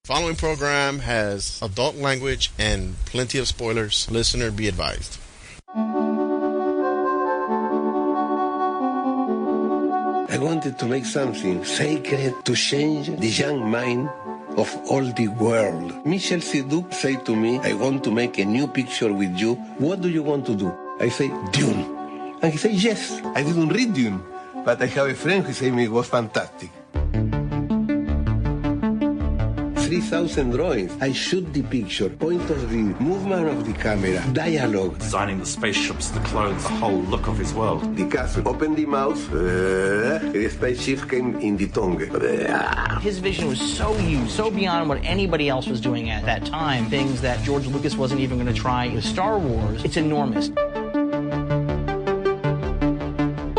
Following program has adult language and plenty of spoilers. Listener be advised. I wanted to make something sacred to change the young mind of all the world. Michel Siduk said to me, I want to make a new picture with you. What do you want to do? I say, Dune. And he said, yes. I didn't read Dune, but I have a friend who said it was fantastic. 3,000 drawings. I shoot the picture, point of view, movement of the camera, dialogue. Designing the spaceships, the clothes, the whole look of his world. The castle. Open the mouth. The spaceship came in the tongue. His vision was so huge, so beyond what anybody else was doing at that time. Things that George Lucas wasn't even going to try with Star Wars. It's enormous.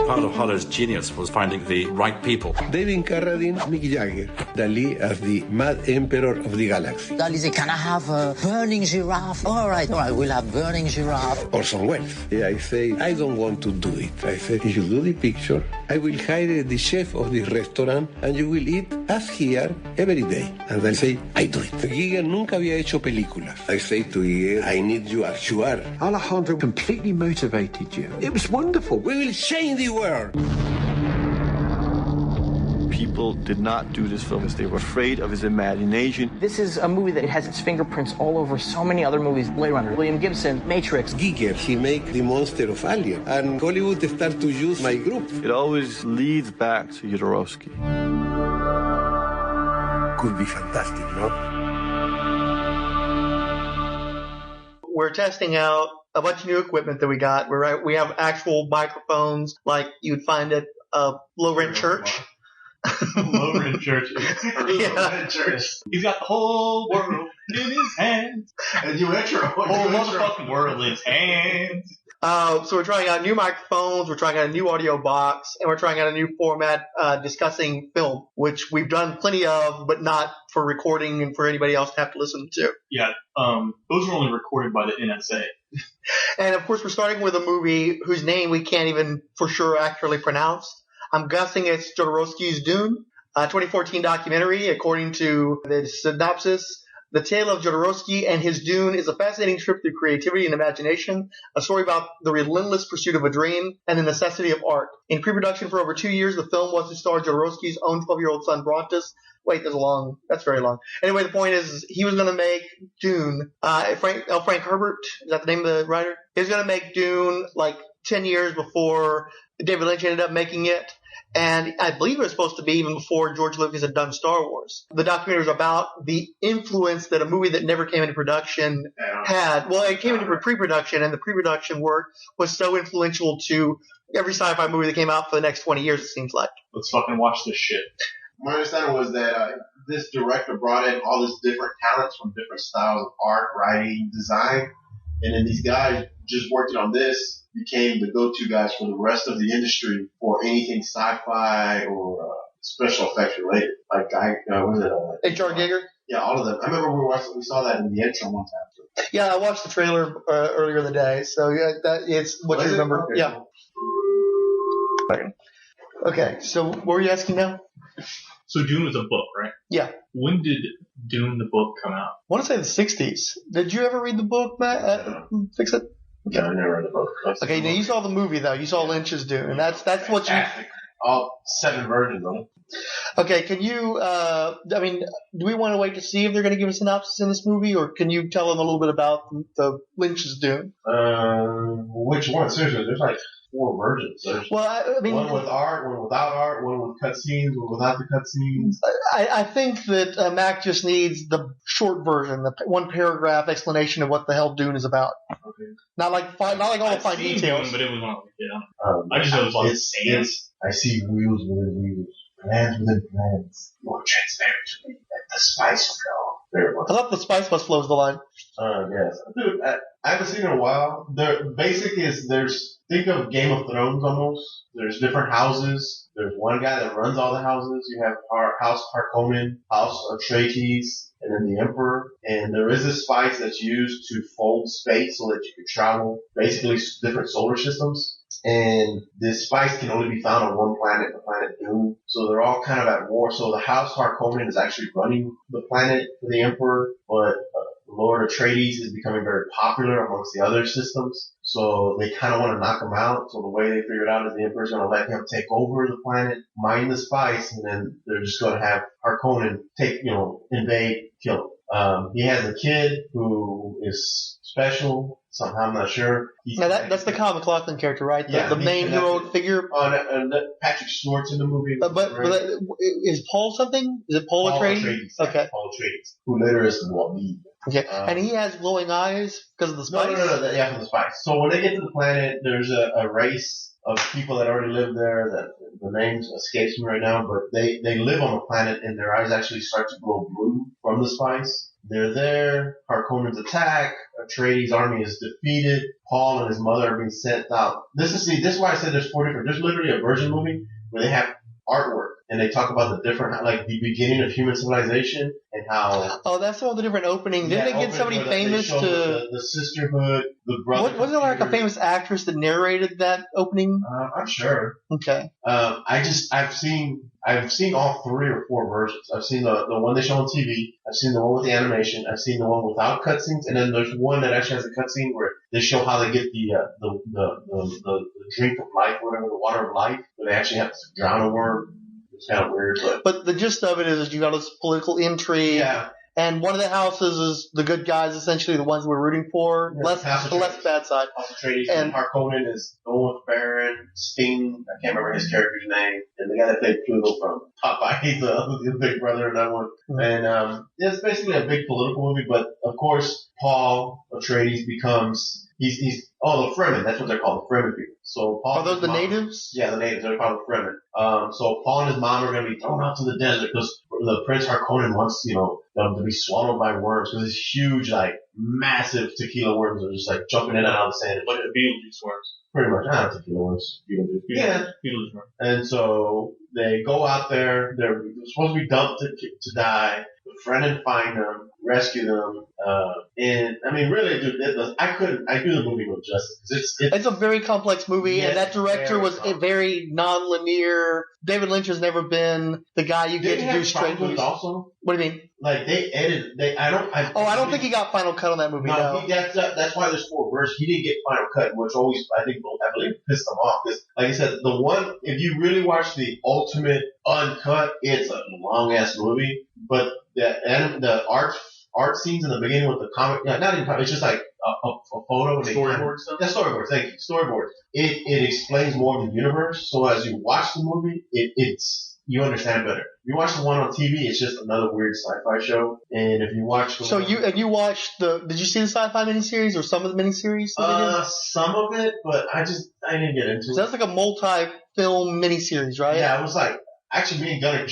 Part of Holler's genius was finding the right people. David Carradine, Mick Jagger. Dali as the mad emperor of the galaxy. Dali said, can I have a burning giraffe? All right, we'll have burning giraffe. Orson Welles. Yeah, I say, I don't want to do it. I say, if you do the picture, I will hire the chef of the restaurant and you will eat as here every day. And I say, I do it. Giger nunca había hecho películas. I say to Giger, I need you actuar. Alejandro completely motivated you. It was wonderful. We will change the world. People did not do this film because they were afraid of his imagination. This is a movie that has its fingerprints all over so many other movies. Blade Runner, William Gibson, Matrix. Giger, he make the monster of Alien. And Hollywood start to use my group. It always leads back to Jodorowsky. Could be fantastic, no? We're testing out a bunch of new equipment that we got. We have actual microphones like you'd find at a low-rent church. Low-rent church. Yeah. He's got the whole world in his hands. And you intro. Whole motherfucking world in his hands. So we're trying out new microphones, we're trying out a new audio box, and we're trying out a new format discussing film, which we've done plenty of, but not for recording and for anybody else to have to listen to. Yeah, those are only recorded by the NSA. And, of course, we're starting with a movie whose name we can't even for sure accurately pronounce. I'm guessing it's Jodorowsky's Dune, a 2014 documentary. According to the synopsis, the tale of Jodorowsky and his Dune is a fascinating trip through creativity and imagination, a story about the relentless pursuit of a dream and the necessity of art. In pre-production for over 2 years, the film was to star Jodorowsky's own 12-year-old son, Brontes. Wait, that's very long. Anyway, the point is he was going to make Dune. Frank Herbert, is that the name of the writer? He was going to make Dune like 10 years before David Lynch ended up making it. And I believe it was supposed to be even before George Lucas had done Star Wars. The documentary was about the influence that a movie that never came into production had. Well, it came into pre-production, and the pre-production work was so influential to every sci-fi movie that came out for the next 20 years, it seems like. Let's fucking watch this shit. My understanding was that this director brought in all these different talents from different styles of art, writing, design, and then these guys just working on this became the go-to guys for the rest of the industry for anything sci-fi or special effects related. Like, H.R. Giger? Yeah, all of them. I remember we saw that in the intro one time. Yeah, I watched the trailer earlier in the day. So yeah, it's what you remember. Okay. Yeah. Okay, so what were you asking now? So Dune was a book, right? Yeah. When did Dune the book come out? I want to say the 60s. Did you ever read the book, Matt? Fix it? Yeah, I never read the book. Okay, now you saw the movie though. You saw Lynch's Dune, and that's what you. All 7 versions of it. Okay, can you? Do we want to wait to see if they're going to give a synopsis in this movie, or can you tell them a little bit about the Lynch's Dune? Which one? Seriously, there's like 4 versions. There's one with art, one without art, one with cutscenes, one without the cutscenes. I think that Mac just needs the short version, the 1 paragraph explanation of what the hell Dune is about. Okay. Not like all the fine details. Dune, but it was on. I just know it was on the sand. I see wheels within wheels, plans within plans. More transparent to me than the spice flow. Very well. I thought the spice must flow is the line. Yes. Dude, I haven't seen it in a while. Think of Game of Thrones almost. There's different houses. There's one guy that runs all the houses. You have House Harkonnen, House Atreides, and then the Emperor. And there is a spice that's used to fold space so that you can travel basically different solar systems. and this spice can only be found on one planet, the planet Dune. So they're all kind of at war. So the House Harkonnen is actually running the planet for the Emperor, but Lord Atreides is becoming very popular amongst the other systems. So they kind of want to knock him out. So the way they figured out is the Emperor's going to let him take over the planet, mine the spice, and then they're just going to have Harkonnen invade, kill him. He has a kid who is special. Somehow, I'm not sure. Now that's the Kyle MacLachlan character, right? The main heroic figure. Patrick Stewart's in the movie. But is Paul something? Is it Paul Atreides? Okay. Paul Atreides, who later is Wabib. Okay. And he has glowing eyes because of the spice? No. Yeah, from the spice. So when they get to the planet, there's a race of people that already live there that the names escapes me right now, but they live on the planet and their eyes actually start to glow blue from the spice. They're there. Harkonnens attack. Atreides' army is defeated. Paul and his mother are being sent out. This is why I said there's 4 different. There's literally a version movie where they have artwork and they talk about the different, like the beginning of human civilization and how. Oh, that's all the different openings. Didn't they get somebody famous to the sisterhood, the brother? Wasn't there like a famous actress that narrated that opening? I'm sure. Okay. I've seen all 3 or 4 versions. I've seen the one they show on TV. I've seen the one with the animation. I've seen the one without cutscenes, and then there's one that actually has a cutscene where they show how they get the drink of life, whatever, the water of life, where they actually have to drown a worm. It's kind of weird, but the gist of it is you got this political intrigue. Yeah. And one of the houses is the good guys, essentially the ones we're rooting for. Yeah, the less bad side. Atreides and Harkonnen is the one with Baron, Sting, I can't remember his character's name, and the guy that played Pluto from Popeye, he's the big brother in that one. Mm-hmm. And it's basically a big political movie, but of course, Paul Atreides becomes, he's the Fremen, that's what they're called, the Fremen people. So Paul are those the natives? Yeah, the natives, they're called the Fremen. So Paul and his mom are going to be thrown out to the desert because the Prince Harkonnen wants, them to be swallowed by worms because these huge, like, massive tequila worms are just, like, jumping in and out of the sand. Like the Beetlejuice worms. Pretty much. Not tequila worms. Yeah. Beetlejuice worms. And so they go out there. They're supposed to be dumped to die. Befriend and find them, rescue them. And I mean, really, dude, I do the movie no justice. It's a very complex movie, and that director was very non-linear. David Lynch has never been the guy you get to do straight movies. Also, what do you mean? Like they edited. I don't think he got final cut on that movie. No, that's why there's 4 versions. He didn't get final cut, which always I believe pissed him off. Because, like I said, the one if you really watch the ultimate uncut, it's a long ass movie, but the art scenes in the beginning with the comic, not even comic, it's just like a photo. Storyboard stuff? Yeah, storyboards, thank you. Storyboards. It explains more of the universe, so as you watch the movie, you understand better. If you watch the one on TV, it's just another weird sci-fi show. And if you watch you watched did you see the sci-fi miniseries or some of the miniseries? Some of it, but I didn't get into it. So that's like a multi-film miniseries, right? Yeah, it was like, actually me and Gunnar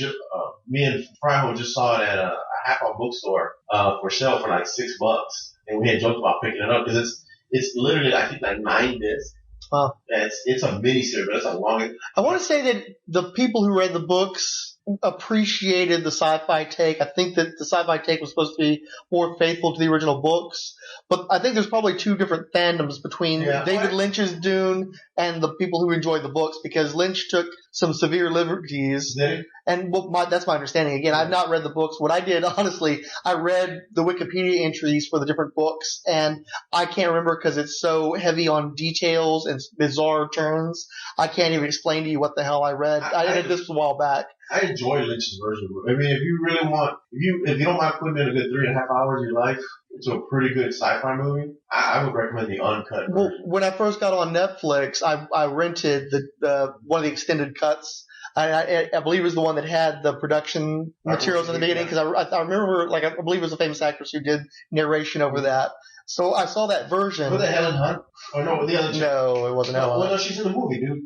me and Fryho just saw it at a half-off bookstore for sale for like $6, and we had joked about picking it up because it's literally I think like 9 discs. Wow. It's a mini series, but it's a long. I want to say that the people who read the books appreciated the sci-fi take. I think that the sci-fi take was supposed to be more faithful to the original books, but I think there's probably 2 different fandoms between David Lynch's Dune and the people who enjoyed the books, because Lynch took some severe liberties. And that's my understanding. Again, I've not read the books. What I did, honestly, I read the Wikipedia entries for the different books, and I can't remember because it's so heavy on details and bizarre turns. I can't even explain to you what the hell I read. I did this a while back. I enjoy Lynch's version. I mean, if you really want, if you don't mind putting in a good 3.5 hours of your life into a pretty good sci-fi movie, I would recommend the uncut version. Well, when I first got on Netflix, I rented the one of the extended cuts. I believe it was the one that had the production materials in the beginning, because I remember, like, I believe it was a famous actress who did narration over that. So I saw that version. Was it Helen Hunt? Or no, the other chick? No, it wasn't Helen Hunt. Well, no, she's in the movie, dude.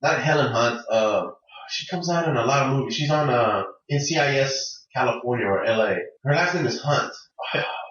Not Helen Hunt. She comes out in a lot of movies. She's on NCIS California or LA. Her last name is Hunt.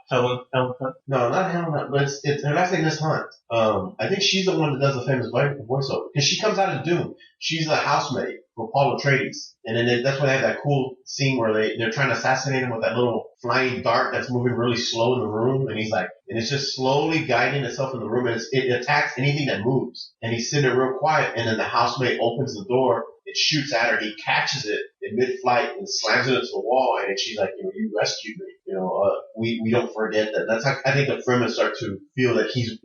Helen Hunt? No, not Helen Hunt, but it's her last name is Hunt. I think she's the one that does the famous voiceover. Because she comes out of Dune. She's a housemaid for Paul Atreides. And then that's why they have that cool scene where they're trying to assassinate him with that little flying dart that's moving really slow in the room. And he's like, and it's just slowly guiding itself in the room. And it attacks anything that moves. And he's sitting there real quiet. And then the housemaid opens the door. It shoots at her. He catches it in mid-flight and slams it into the wall. And she's like, you rescued me. We don't forget that. That's how I think the Fremen start to feel that he's,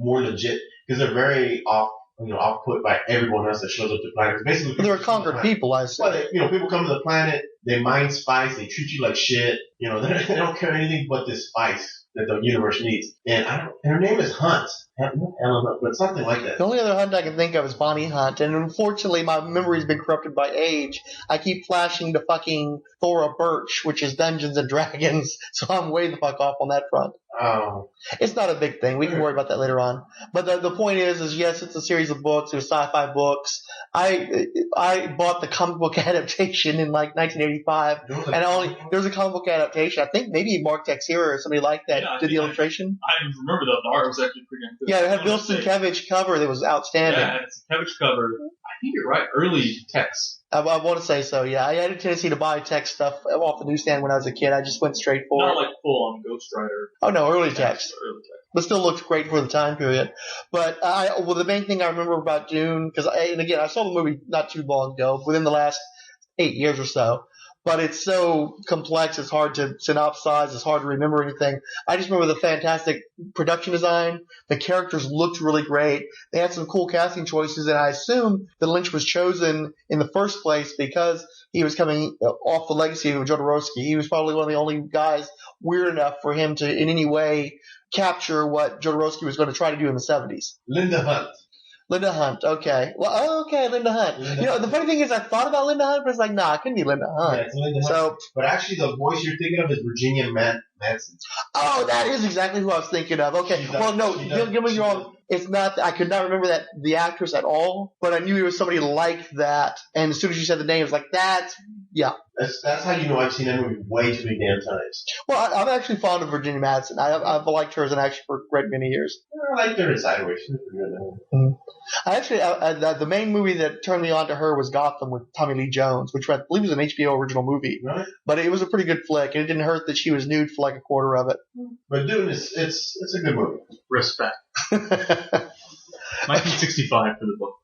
more legit because they're very off-put by everyone else that shows up to the planet. Basically, they're conquered people, I say. Well, people come to the planet, they mine spice, they treat you like shit. They don't care anything but this spice that the universe needs. And her name is Hunt. Helen Hunt, but something like that. The only other Hunt I can think of is Bonnie Hunt, and unfortunately my memory's been corrupted by age. I keep flashing to fucking Thora Birch, which is Dungeons and Dragons, so I'm way the fuck off on that front. Oh. It's not a big thing. We can worry about that later on. But the point is yes, it's a series of books. They're sci-fi books. I bought the comic book adaptation in like 1985, and there was a comic book adaptation. I think maybe Mark Texeira or somebody like that did the illustration. I remember the art was actually pretty good. Yeah, it had Bill Sienkiewicz cover that was outstanding. Yeah, it's a Sienkiewicz cover. I think you're right. Early text. I want to say so, yeah. I had a tendency to buy text stuff off the newsstand when I was a kid. I just went straight for Not it. like full-on Ghost Rider. Oh, no, early text. But still looked great for the time period. But the main thing I remember about Dune, and again, I saw the movie not too long ago, within the last 8 years or so. But it's so complex, it's hard to synopsize, it's hard to remember anything. I just remember the fantastic production design. The characters looked really great. They had some cool casting choices, and I assume that Lynch was chosen in the first place because he was coming off the legacy of Jodorowsky. He was probably one of the only guys weird enough for him to in any way capture what Jodorowsky was going to try to do in the 70s. Linda Hunt, okay. Well, okay, Linda Hunt. The funny thing is I thought about Linda Hunt, but it's like, nah, it couldn't be Linda Hunt. Yeah, it's Linda Hunt. But actually the voice you're thinking of is Virginia Madsen. Oh, that is exactly who I was thinking of. Okay. Well, no, give me wrong. It's not, I could not remember the actress at all, but I knew it was somebody like that. And as soon as you said the name, it was like, yeah. That's how you know I've seen that movie way too many damn times. Well, I'm actually fond of Virginia Madsen. I've liked her as an actress for a great many years. I liked her in Sideways. She's pretty good. The main movie that turned me on to her was Gotham with Tommy Lee Jones, which I believe was an HBO original movie. Right. But it was a pretty good flick, and it didn't hurt that she was nude for like a quarter of it. But Dune it's a good movie. Respect. 1965 for the book.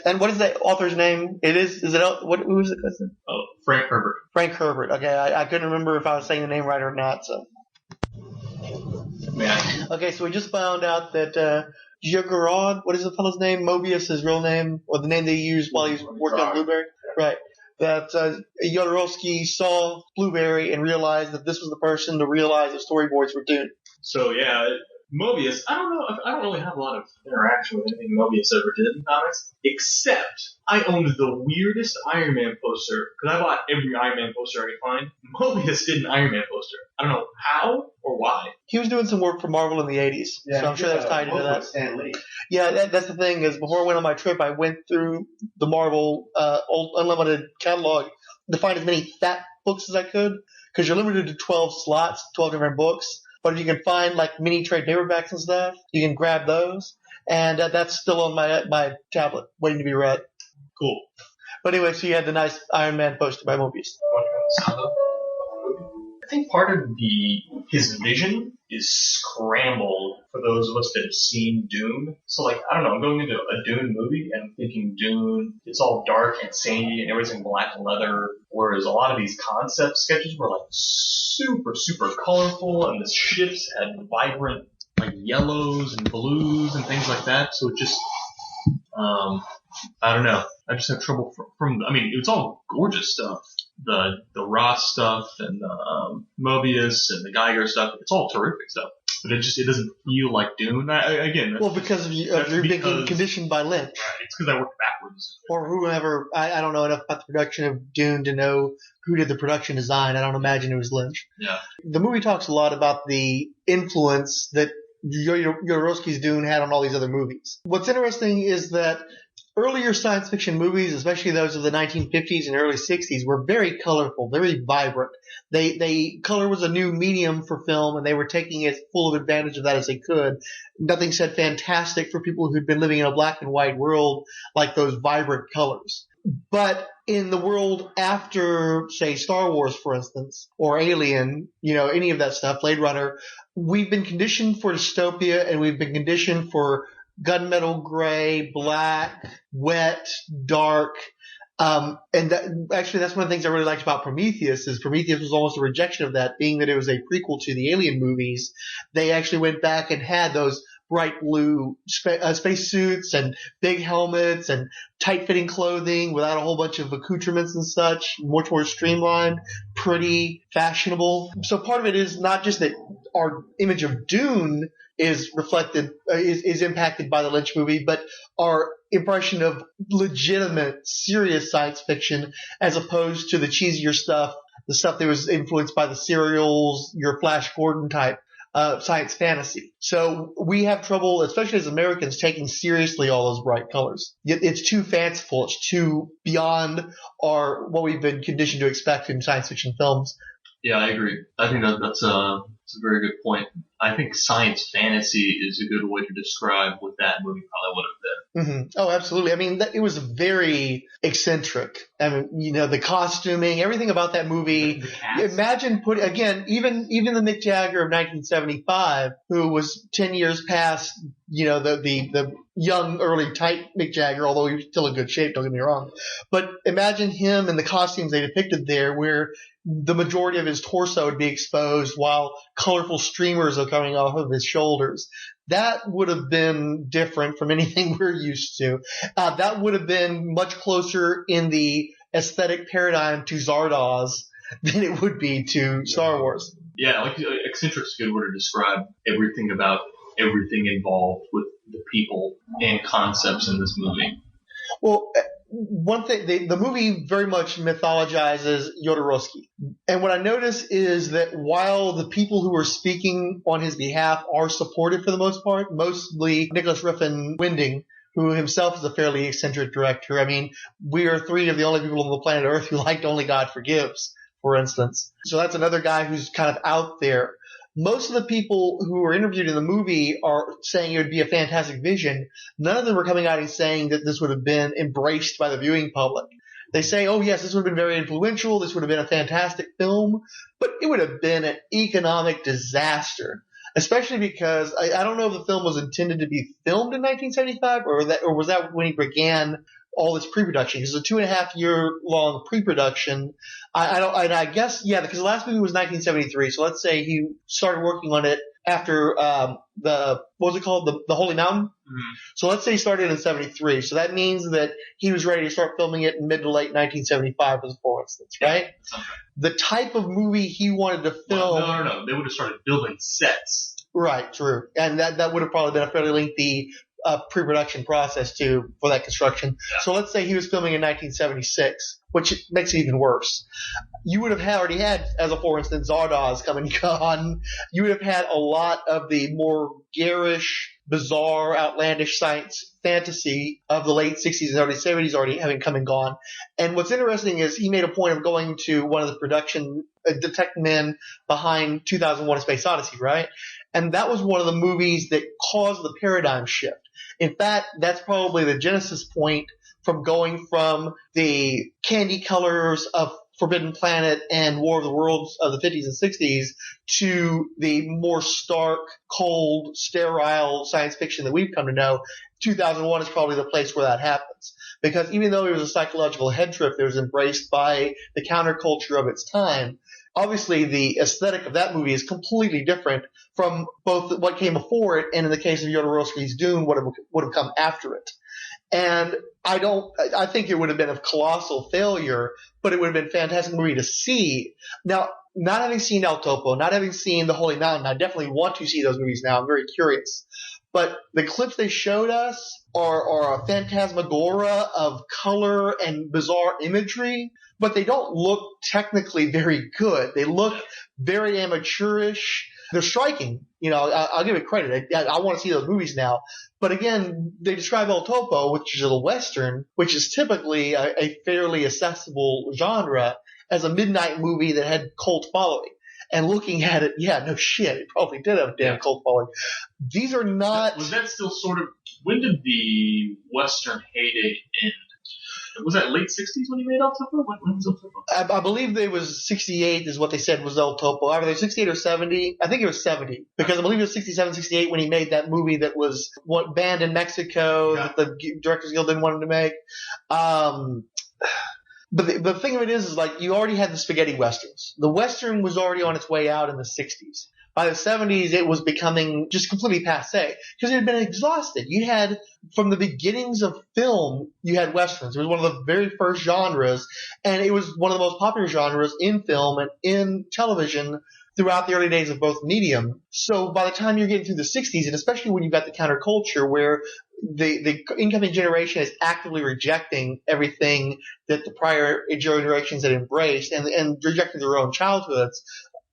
And what is that author's name? Who is it? Oh, Frank Herbert. Frank Herbert. Okay, I couldn't remember if I was saying the name right or not. So. Man. Okay, so we just found out that Jodorowsky, what is the fellow's name? Mobius, his real name, or the name they used while he was working on Blueberry. Right. That Jodorowsky saw Blueberry and realized that this was the person to realize the storyboards were Dune. So yeah. Mobius, I don't really have a lot of interaction with anything Mobius ever did in comics, except I owned the weirdest Iron Man poster, because I bought every Iron Man poster I could find. Mobius did an Iron Man poster. I don't know how or why. He was doing some work for Marvel in the 80s, so I'm sure that's tied into that. Stan Lee. Yeah, that's the thing, is before I went on my trip, I went through the Marvel old unlimited catalog to find as many fat books as I could, because you're limited to 12 slots, 12 different books. But if you can find like mini trade paperbacks and stuff, you can grab those. And that's still on my tablet, waiting to be read. Cool. But anyway, so you had the nice Iron Man poster by Mobius. I think part of his vision is scrambled for those of us that have seen Dune. So like, I don't know, I'm going into a Dune movie and I'm thinking Dune, it's all dark and sandy and everything black leather. Whereas a lot of these concept sketches were like super, super colorful, and the ships had vibrant like yellows and blues and things like that. So it just, I don't know. I just have trouble I mean, it's all gorgeous stuff. The Ross stuff and the Mobius and the Geiger stuff. It's all terrific stuff. But it doesn't feel like Dune. Because you're being conditioned by Lynch. Right. It's because I worked backwards. Or whoever. I don't know enough about the production of Dune to know who did the production design. I don't imagine it was Lynch. Yeah. The movie talks a lot about the influence that Jodorowsky's Dune had on all these other movies. What's interesting is that earlier science fiction movies, especially those of the 1950s and early 60s, were very colorful, very vibrant. Color was a new medium for film, and they were taking as full of advantage of that as they could. Nothing said fantastic for people who'd been living in a black and white world like those vibrant colors. But in the world after, say, Star Wars, for instance, or Alien, any of that stuff, Blade Runner, we've been conditioned for dystopia, and we've been conditioned for gunmetal gray, black, wet, dark. Actually, that's one of the things I really liked about Prometheus is Prometheus was almost a rejection of that, being that it was a prequel to the Alien movies. They actually went back and had those bright blue space suits and big helmets and tight-fitting clothing without a whole bunch of accoutrements and such, much more streamlined, pretty, fashionable. So part of it is not just that our image of Dune is reflected, is impacted by the Lynch movie, but our impression of legitimate, serious science fiction as opposed to the cheesier stuff, the stuff that was influenced by the serials, your Flash Gordon type science fantasy. So we have trouble, especially as Americans, taking seriously all those bright colors. It's too fanciful. It's too beyond what we've been conditioned to expect in science fiction films. Yeah, I agree. I think that's a very good point. I think science fantasy is a good way to describe what that movie probably would have been. Mm-hmm. Oh, absolutely. I mean, it was very eccentric. I mean, the costuming, everything about that movie. Imagine even the Mick Jagger of 1975, who was 10 years past, the young, early, tight Mick Jagger, although he was still in good shape, don't get me wrong. But imagine him and the costumes they depicted there, where the majority of his torso would be exposed while colorful streamers are coming off of his shoulders. That would have been different from anything we're used to. That would have been much closer in the aesthetic paradigm to Zardoz than it would be to Star Wars. Yeah, like eccentric's a good word to describe everything about everything involved with the people and concepts in this movie. Well, one thing, the movie very much mythologizes Jodorowsky. And what I notice is that while the people who are speaking on his behalf are supportive for the most part, mostly Nicholas Refn Winding, who himself is a fairly eccentric director. I mean, we are three of the only people on the planet Earth who liked Only God Forgives, for instance. So that's another guy who's kind of out there. Most of the people who were interviewed in the movie are saying it would be a fantastic vision. None of them are coming out and saying that this would have been embraced by the viewing public. They say, oh yes, this would have been very influential, this would have been a fantastic film, but it would have been an economic disaster. Especially because I don't know if the film was intended to be filmed in 1975 or was that when he began all this pre-production. Because it's a 2.5-year-long pre-production. I guess, yeah, because the last movie was 1973. So let's say he started working on it after what was it called? The Holy Mountain? Mm-hmm. So let's say he started in 73. So that means that he was ready to start filming it in mid to late 1975, for instance, right? Yeah, the type of movie he wanted to film. Well, no. They would have started building sets. Right, true. And that would have probably been a fairly lengthy pre-production process too for that construction. Yeah. So let's say he was filming in 1976, which makes it even worse. You would have already had, for instance, Zardoz come and gone. You would have had a lot of the more garish, bizarre, outlandish science fantasy of the late 60s and early 70s already having come and gone. And what's interesting is he made a point of going to one of the production detective men behind 2001: A Space Odyssey, right? And that was one of the movies that caused the paradigm shift. In fact, that's probably the genesis point from going from the candy colors of Forbidden Planet and War of the Worlds of the 50s and 60s to the more stark, cold, sterile science fiction that we've come to know. 2001 is probably the place where that happens. Because even though it was a psychological head trip that was embraced by the counterculture of its time, obviously the aesthetic of that movie is completely different from both what came before it and in the case of Jodorowsky's Dune, what would have come after it. And I think it would have been a colossal failure, but it would have been a fantastic movie to see. Now, not having seen El Topo, not having seen The Holy Mountain, I definitely want to see those movies now. I'm very curious. But the clips they showed us are a phantasmagoria of color and bizarre imagery, but they don't look technically very good. They look very amateurish. They're striking. I'll give it credit. I want to see those movies now. But again, they describe El Topo, which is a Western, which is typically a fairly accessible genre, as a midnight movie that had cult following. And looking at it, yeah, no shit, it probably did have a damn cult following. These are not... Was that still sort of... When did the Western heyday end? Was that late 60s when he made El Topo? When was El Topo? I believe it was 68 is what they said was El Topo. Either 68 or 70. I think it was 70. Because I believe it was 67, 68 when he made that movie that was banned in Mexico that the Directors Guild didn't want him to make. But the thing of it is like you already had the spaghetti westerns. The western was already on its way out in the 60s. By the 70s, it was becoming just completely passé because it had been exhausted. You had, from the beginnings of film, you had westerns. It was one of the very first genres, and it was one of the most popular genres in film and in television throughout the early days of both medium. So by the time you're getting through the 60s, and especially when you've got the counterculture where the incoming generation is actively rejecting everything that the prior generations had embraced and rejecting their own childhoods,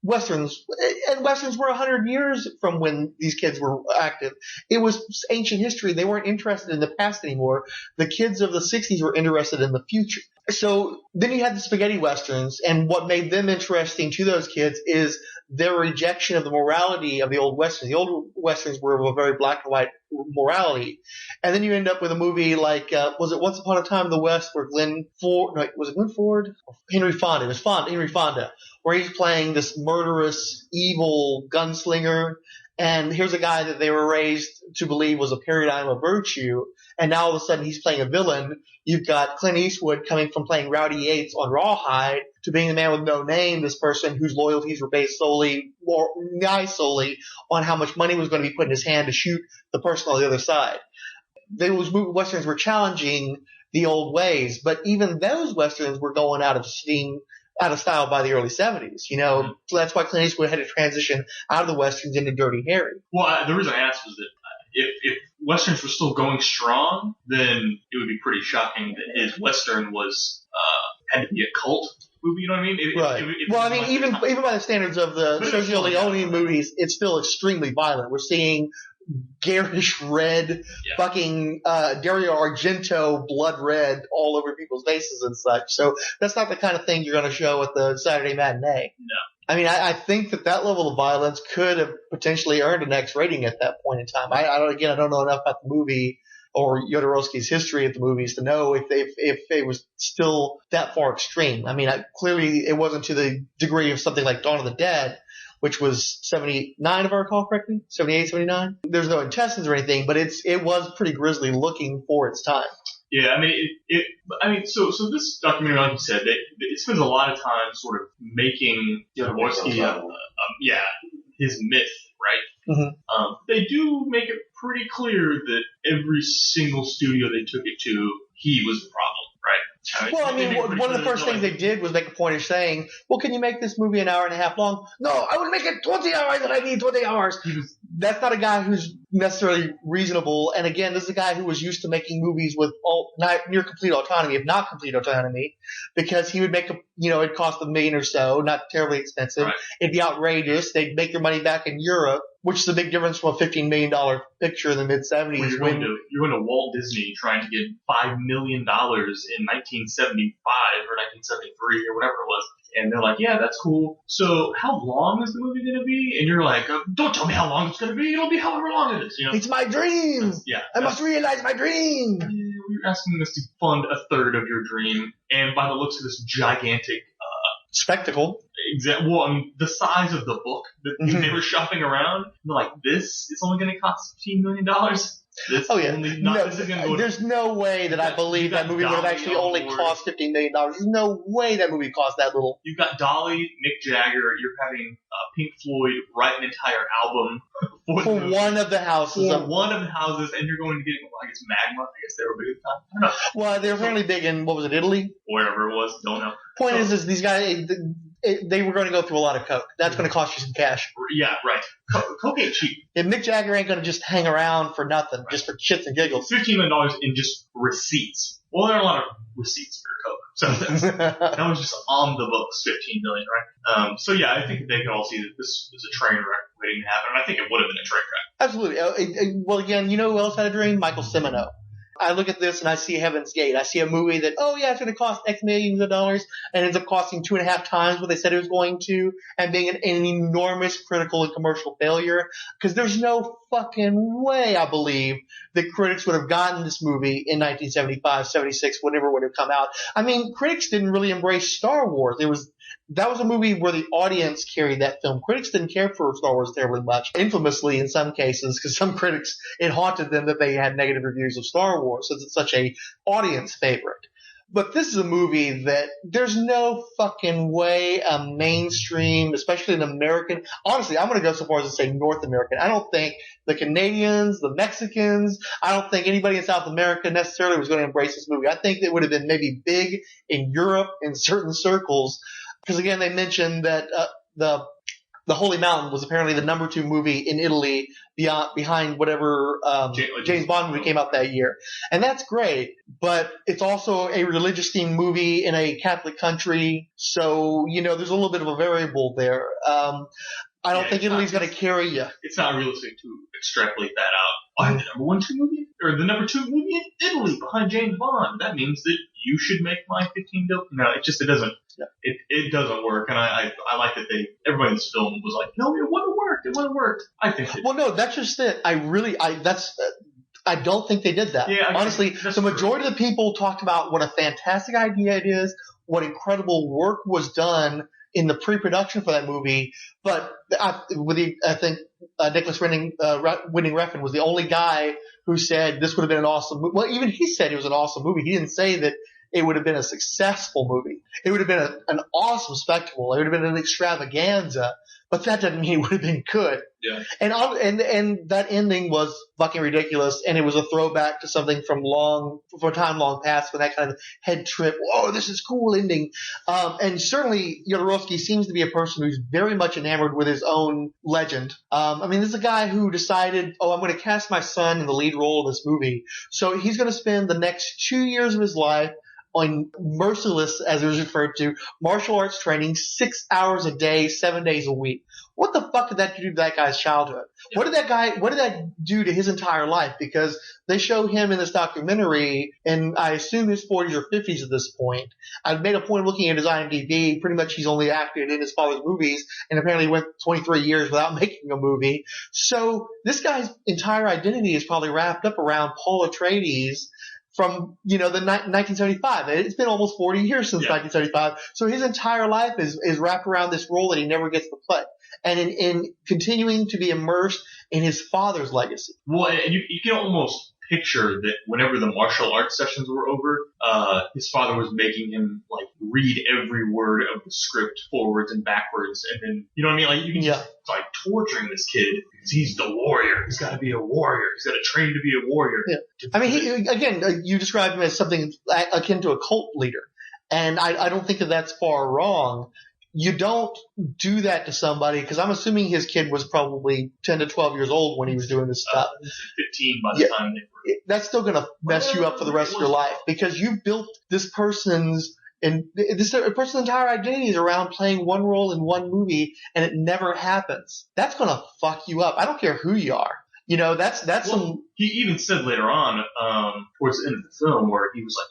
Westerns were 100 years from when these kids were active. It was ancient history. They weren't interested in the past anymore. The kids of the 60s were interested in the future. So then you had the spaghetti westerns, and what made them interesting to those kids is their rejection of the morality of the old westerns. The old westerns were of a very black and white morality. And then you end up with a movie like, was it Once Upon a Time in the West where Henry Fonda? It was Henry Fonda, where he's playing this murderous, evil gunslinger. And here's a guy that they were raised to believe was a paradigm of virtue. And now all of a sudden he's playing a villain. You've got Clint Eastwood coming from playing Rowdy Yates on Rawhide to being the man with no name, this person whose loyalties were based solely on how much money was going to be put in his hand to shoot the person on the other side. Those westerns were challenging the old ways, but even those westerns were going out of style by the early 70s. So that's why Clint Eastwood had to transition out of the westerns into Dirty Harry. Well, the reason I asked was that if westerns were still going strong, then it would be pretty shocking that his western was had to be a cult movie. You know what I mean? Right. Even by the standards of the Sergio Leone movies, it's still extremely violent. We're seeing garish red, fucking Dario Argento blood red all over people's faces and such. So that's not the kind of thing you're going to show at the Saturday matinee. No. I mean, I think that level of violence could have potentially earned an X rating at that point in time. I don't know enough about the movie or Jodorowsky's history of the movies to know if it was still that far extreme. I mean, clearly it wasn't to the degree of something like Dawn of the Dead, which was 79, if I recall correctly, 78, 79. There's no intestines or anything, but it was pretty grisly looking for its time. Yeah, so this documentary, like you said, it spends a lot of time sort of making Jodorowsky, his myth, right? Mm-hmm. They do make it pretty clear that every single studio they took it to, he was the problem, right? One of the first things they did was make a point of saying, well, can you make this movie an hour and a half long? No, I would make it 20 hours and I need 20 hours. That's not a guy who's necessarily reasonable. And again, this is a guy who was used to making movies with near complete autonomy, if not complete autonomy, because he would make it'd cost $1 million or so, not terribly expensive. Right. It'd be outrageous. They'd make their money back in Europe, which is a big difference from a $15 million picture in the mid-70s. You're going to Walt Disney trying to get $5 million in 1975 or 1973 or whatever it was. And they're like, yeah, that's cool. So how long is the movie going to be? And you're like, don't tell me how long it's going to be. It'll be however long it is. It's my dream. I must realize my dream. You're asking us to fund a third of your dream. And by the looks of this gigantic spectacle. Well, the size of the book that they were shopping around, they're like, this is only going to cost $15 million? There's no way that I believe that movie would have actually only cost $15 million. There's no way that movie cost that little. You've got Dolly, Mick Jagger, you're having Pink Floyd write an entire album for one of the houses. And you're going to get, I guess, Magma. I guess they were big at the time. I don't know. Well, they were apparently big in, Italy? Wherever it was, don't know. Point is these guys, they were going to go through a lot of coke. That's going to cost you some cash. Yeah, right. Coke ain't cheap. And Mick Jagger ain't going to just hang around for nothing, just for shits and giggles. $15 million in just receipts. Well, there are a lot of receipts for Coke. So that was just on the books, $15 million, right? So yeah, I think they can all see that this is a train wreck waiting to happen. And I think it would have been a train wreck. Absolutely. Well, again, you know who else had a dream? Michael Cimino. I look at this and I see Heaven's Gate. I see a movie that, it's going to cost X millions of dollars and ends up costing 2.5 times what they said it was going to and being an enormous critical and commercial failure. Because there's no fucking way, I believe, that critics would have gotten this movie in 1975, 76, whenever it would have come out. I mean, critics didn't really embrace Star Wars. That was a movie where the audience carried that film. Critics didn't care for Star Wars terribly much, infamously in some cases, because some critics, it haunted them that they had negative reviews of Star Wars, since it's such a audience favorite. But this is a movie that there's no fucking way a mainstream, especially an American, honestly, I'm going to go so far as to say North American. I don't think the Canadians, the Mexicans, I don't think anybody in South America necessarily was going to embrace this movie. I think it would have been maybe big in Europe in certain circles. Because again, they mentioned that the Holy Mountain was apparently the number 2 movie in Italy behind whatever James Bond movie came out that year, and that's great. But it's also a religious themed movie in a Catholic country, so there's a little bit of a variable there. I don't think Italy's going to carry you. It's not realistic to extrapolate that out. The number 1 movie or the number 2 movie in Italy behind James Bond. That means that you should make my 15 billion. No, it doesn't. Yeah. It doesn't work, and I like that everybody in this film was like, no, it wouldn't work. It wouldn't work. I think. Well, no, that's just it. I don't think they did that. Yeah, honestly, the majority of the people talked about what a fantastic idea it is, what incredible work was done in the pre-production for that movie, but I think Nicholas Winding Refn was the only guy who said this would have been an awesome movie. Well, even he said it was an awesome movie. He didn't say that it would have been a successful movie. It would have been an awesome spectacle. It would have been an extravaganza, but that doesn't mean it would have been good. Yeah. And that ending was fucking ridiculous, and it was a throwback to something from a time long past, when that kind of head trip, whoa, this is cool ending. And certainly Jodorowsky seems to be a person who's very much enamored with his own legend. This is a guy who decided, I'm going to cast my son in the lead role of this movie. So he's going to spend the next 2 years of his life on merciless, as it was referred to, martial arts training, 6 hours a day, 7 days a week. What the fuck did that do to that guy's childhood? Yeah. What did that do to his entire life? Because they show him in this documentary, and I assume his 40s or 50s at this point. I've made a point of looking at his IMDb. Pretty much he's only acted in his father's movies, and apparently went 23 years without making a movie. So this guy's entire identity is probably wrapped up around Paul Atreides from, the 1975. It's been almost 40 years since 1975. So his entire life is wrapped around this role that he never gets to play. And in continuing to be immersed in his father's legacy. Well, and you can almost picture that whenever the martial arts sessions were over, his father was making him read every word of the script forwards and backwards, and then you know what I mean? You can just torturing this kid because he's the warrior. He's got to be a warrior. He's got to train to be a warrior. Yeah. You described him as something akin to a cult leader, and I don't think that's far wrong. You don't do that to somebody, because I'm assuming his kid was probably 10 to 12 years old when he was doing this stuff. 15 by the time they were. That's still going to mess you up for the rest of your life, because you built this person's entire identity is around playing one role in one movie, and it never happens. That's going to fuck you up. I don't care who you are. He even said later on, towards the end of the film, where he was like,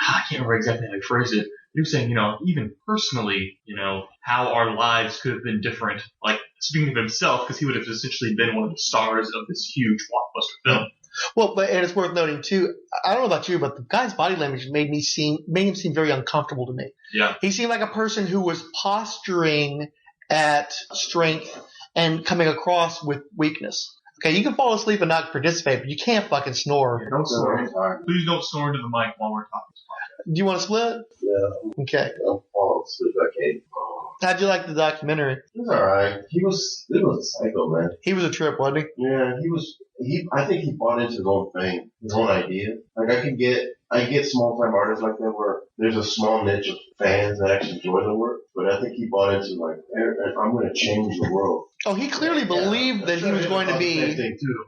I can't remember exactly how he phrased it. He was saying, even personally, how our lives could have been different. Speaking of himself, because he would have essentially been one of the stars of this huge blockbuster film. Well, and it's worth noting too, I don't know about you, but the guy's body language made him seem very uncomfortable to me. Yeah. He seemed like a person who was posturing at strength and coming across with weakness. Okay, you can fall asleep and not participate, but you can't fucking snore. Don't snore. Please don't snore into the mic while we're talking. Do you want to split? Yeah. Okay. I'll fall asleep. I can't. How'd you like the documentary? It was alright. It was a psycho, man. He was a trip, wasn't he? Yeah, I think he bought into his own thing, his own idea. I could get I get small-time artists like that where there's a small niche of fans that actually enjoy the work, but I think he bought into like, I'm going to change the world. Oh, he clearly believed that he was going to be. Same thing too.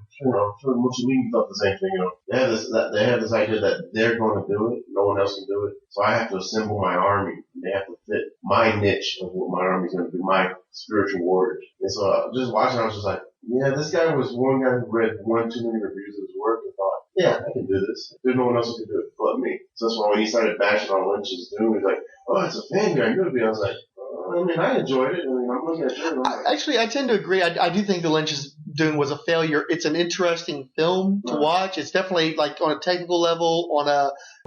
Mussolini thought the same thing. They have this idea that they're going to do it, no one else can do it, so I have to assemble my army. They have to fit my niche of what my army's going to be, my spiritual warriors. And so just watching, I was just like, yeah, this guy was one guy who read one too many reviews of his work and thought, yeah, I can do this. There's no one else who can do it but me. So that's why when he started bashing on Lynch's Dune, he's like, oh, it's a fan guy movie. I was like, I mean, I enjoyed it. I mean, I'm looking at it. Actually, I tend to agree. I do think the Lynch's Dune was a failure. It's an interesting film to watch. It's definitely like on a technical level,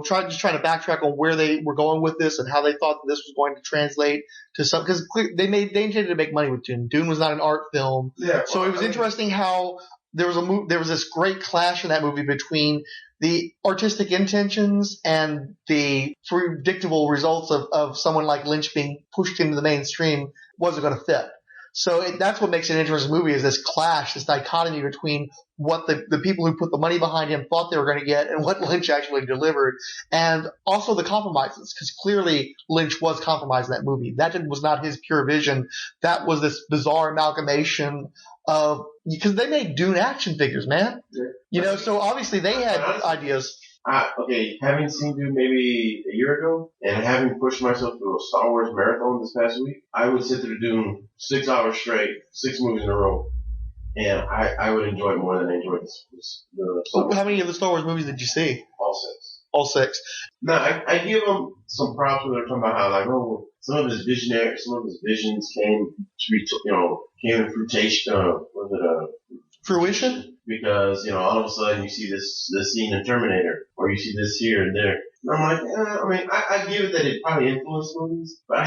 just trying to backtrack on where they were going with this and how they thought that this was going to translate to some, because they intended to make money with Dune. Dune was not an art film. Yeah. So it was interesting how there was this great clash in that movie between the artistic intentions and the predictable results of someone like Lynch being pushed into the mainstream wasn't going to fit. So that's what makes it an interesting movie, is this clash, this dichotomy between what the people who put the money behind him thought they were going to get and what Lynch actually delivered. And also the compromises, because clearly Lynch was compromised in that movie. That was not his pure vision. That was this bizarre amalgamation of, because they made Dune action figures, man. Yeah. So obviously they had ideas. Having seen Dune maybe a year ago and having pushed myself through a Star Wars marathon this past week, I would sit through Dune 6 hours straight, 6 movies in a row, and I would enjoy it more than I enjoyed this. How many of the Star Wars movies did you see? All 6. All 6. No, I give him some props when they're talking about how, like, some of his visions came to be, came in fruition? Because, all of a sudden you see this scene in Terminator, or you see this here and there. And I'm like, I give it that it probably influenced movies, but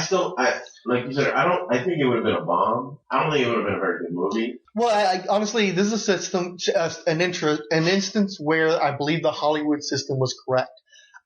like you said, I think it would have been a bomb. I don't think it would have been a very good movie. Well, honestly, this is an instance where I believe the Hollywood system was correct.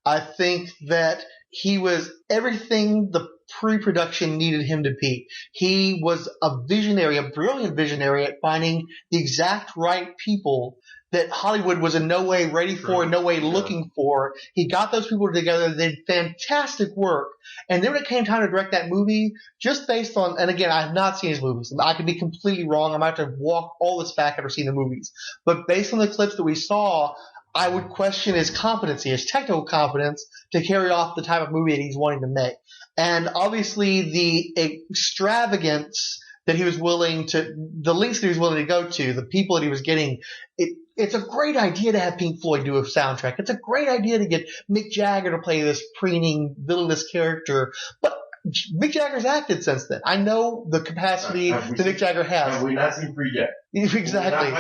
I think that he was everything the pre-production needed him to be. He was a visionary, a brilliant visionary at finding the exact right people that Hollywood was in no way ready for, in no way looking for. He got those people together, they did fantastic work. And then when it came time to direct that movie, just based on, and again, I have not seen his movies. I could be completely wrong. I might have to walk all this back after seeing the movies. But based on the clips that we saw, I would question his competency, his technical competence to carry off the type of movie that he's wanting to make. And obviously the extravagance that he was willing to, the lengths that he was willing to go to, the people that he was getting, it's a great idea to have Pink Floyd do a soundtrack. It's a great idea to get Mick Jagger to play this preening, villainous character. But Mick Jagger's acted since then. I know the capacity that Mick Jagger has. Have we not seen Free Jack? Exactly.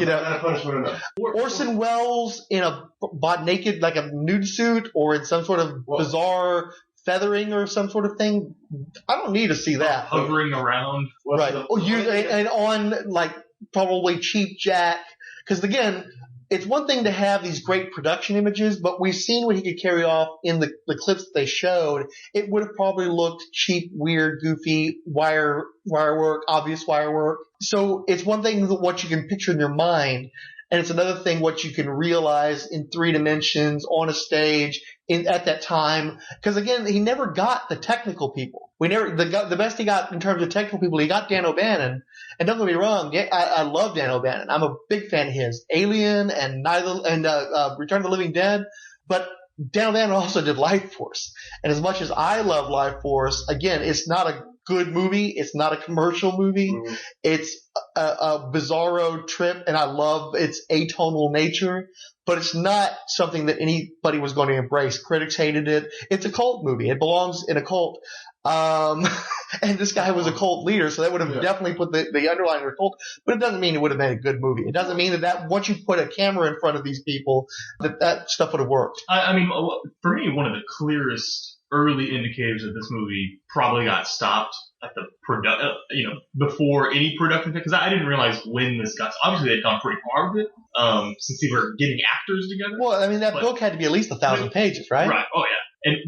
Not punishment enough. Orson Welles in bought naked, like a nude suit, or in some sort of bizarre feathering or some sort of thing. I don't need to see that. Hovering around. Right. And on like probably cheap jack. Because again, it's one thing to have these great production images, but we've seen what he could carry off in the clips that they showed. It would have probably looked cheap, weird, goofy, wire work, obvious wire work. So it's one thing what you can picture in your mind, and it's another thing what you can realize in 3 dimensions on a stage at that time. Because again, he never got the technical people. The best he got in terms of technical people, he got Dan O'Bannon. And don't get me wrong, I love Dan O'Bannon. I'm a big fan of his. Alien and Return of the Living Dead. But Dan O'Bannon also did Life Force. And as much as I love Life Force, again, it's not a good movie. It's not a commercial movie. Mm-hmm. It's a bizarro trip, and I love its atonal nature. But it's not something that anybody was going to embrace. Critics hated it. It's a cult movie. It belongs in a cult. And this guy was a cult leader, so that would have definitely put the underlying of cult. But it doesn't mean it would have made a good movie. It doesn't mean that once you put a camera in front of these people, that stuff would have worked. I mean, for me, one of the clearest early indicators that this movie probably got stopped at the before any production, because I didn't realize when this got. Obviously, they'd gone pretty far with it, since they were getting actors together. Well, I mean, that book had to be at least 1,000 pages, right? Right. Oh yeah.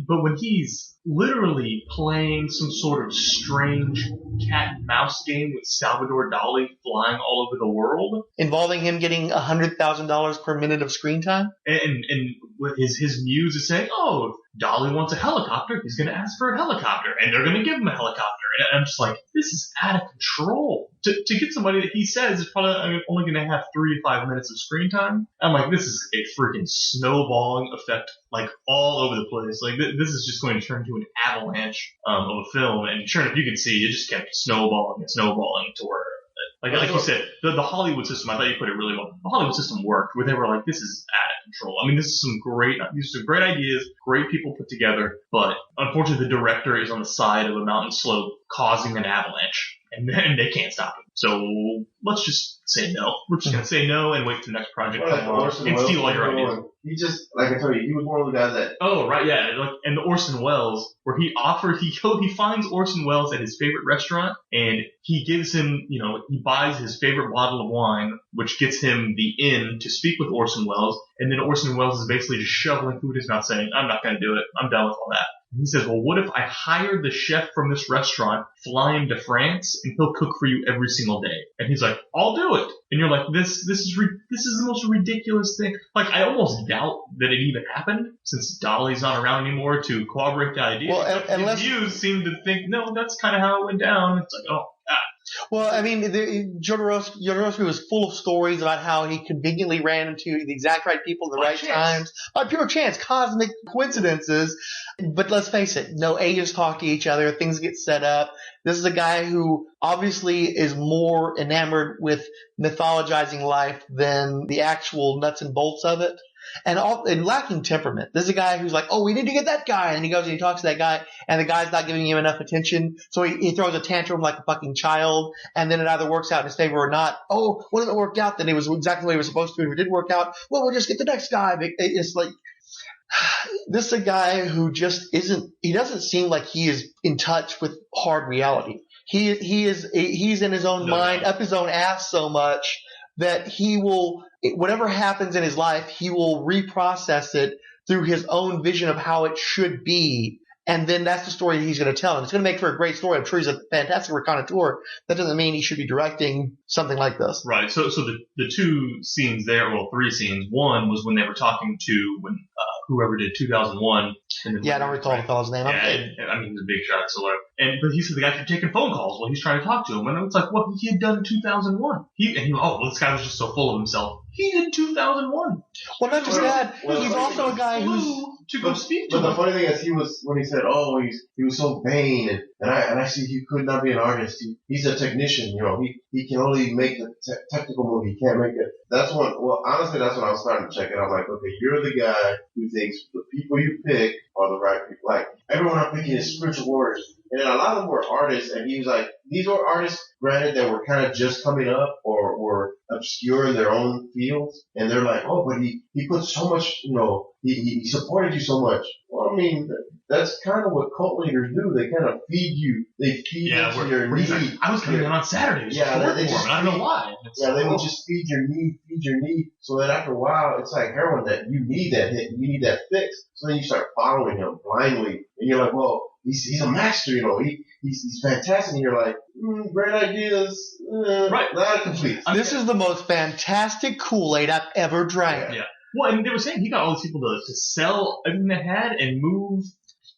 But when he's literally playing some sort of strange cat and mouse game with Salvador Dali flying all over the world, involving him getting $100,000 per minute of screen time, and with his muse is saying, "Oh, if Dali wants a helicopter, he's going to ask for a helicopter, and they're going to give him a helicopter." And I'm just like, this is out of control. To get somebody that he says is probably only going to have 3 to 5 minutes of screen time, I'm like, this is a freaking snowballing effect, like all over the place. Like this is just going to turn into an avalanche of a film. And sure enough, you can see it just kept snowballing and snowballing to where, like you said, the Hollywood system. I thought you put it really well. The Hollywood system worked, where they were like, this is out of control. I mean, these are some great ideas, great people put together, but unfortunately, the director is on the side of a mountain slope causing an avalanche, and then they can't stop him. So let's just say no. We're just going to say no and wait for the next project to come along and steal all your ideas. He just, like I told you, he was one of the guys that... Oh, right, yeah. And the Orson Welles, where he finds Orson Welles at his favorite restaurant, and he gives him, he buys his favorite bottle of wine, which gets him the in to speak with Orson Welles, and then Orson Welles is basically just shoveling food in his mouth saying, I'm not going to do it. I'm done with all that. He says, well, what if I hire the chef from this restaurant, fly him to France, and he'll cook for you every single day? And he's like, I'll do it. And you're like, this is the most ridiculous thing. Like, I almost doubt that it even happened, since Dolly's not around anymore to corroborate the idea. Well, unless views seem to think, no, that's kind of how it went down. It's like, oh, God. Well, I mean, Jodorowsky was full of stories about how he conveniently ran into the exact right people at the right times. By pure chance, cosmic coincidences. But let's face it, no agents talk to each other, things get set up. This is a guy who obviously is more enamored with mythologizing life than the actual nuts and bolts of it. And lacking temperament. This is a guy who's like, oh, we need to get that guy. And he goes and he talks to that guy, and the guy's not giving him enough attention. So he throws a tantrum like a fucking child, and then it either works out in his favor or not. Oh, what if it worked out? Then it was exactly the way it was supposed to. And if it didn't work out, well, we'll just get the next guy. It's like, this is a guy who just he doesn't seem like he is in touch with hard reality. He's in his own mind, up his own ass so much that he will, whatever happens in his life, he will reprocess it through his own vision of how it should be. And then that's the story he's going to tell. And it's going to make for a great story. I'm sure he's a fantastic raconteur. That doesn't mean he should be directing something like this. Right. So the two scenes there, well, 3 scenes. One was when they were talking to whoever did 2001. Yeah, I don't recall the fellow's name. Yeah, I mean, he's a big shot, so whatever. But he said the guy kept taking phone calls while he's trying to talk to him. And it's like, what he had done in 2001. This guy was just so full of himself. He did 2001. Well, not just that. He's also a guy who's to go speak to him. But the funny thing is, when he said, "Oh, he was so vain," and I see he could not be an artist. He's a technician. He can only make a technical movie. He can't make it. That's when. Well, honestly, that's when I was starting to check it. I'm like, okay, you're the guy who thinks the people you pick are the right people. Like everyone I'm picking is spiritual warriors. And then a lot of them were artists, and he was like, these were artists, granted, that were kind of just coming up or were obscure in their own fields. And they're like, oh, but he put so much, he supported you so much. Well, I mean, that's kind of what cult leaders do. They kind of feed you. They feed into your need. Like, I was coming in on Saturdays. Yeah, they just I don't know why. They would just feed your need. So that after a while, it's like heroin that you need that hit. You need that fix. So then you start following him blindly. And you're like, well, he's a master, he's fantastic. And you're like, great ideas, right? Not complete. This is the most fantastic Kool-Aid I've ever drank. Yeah. Well, and they were saying he got all these people to sell everything they had and move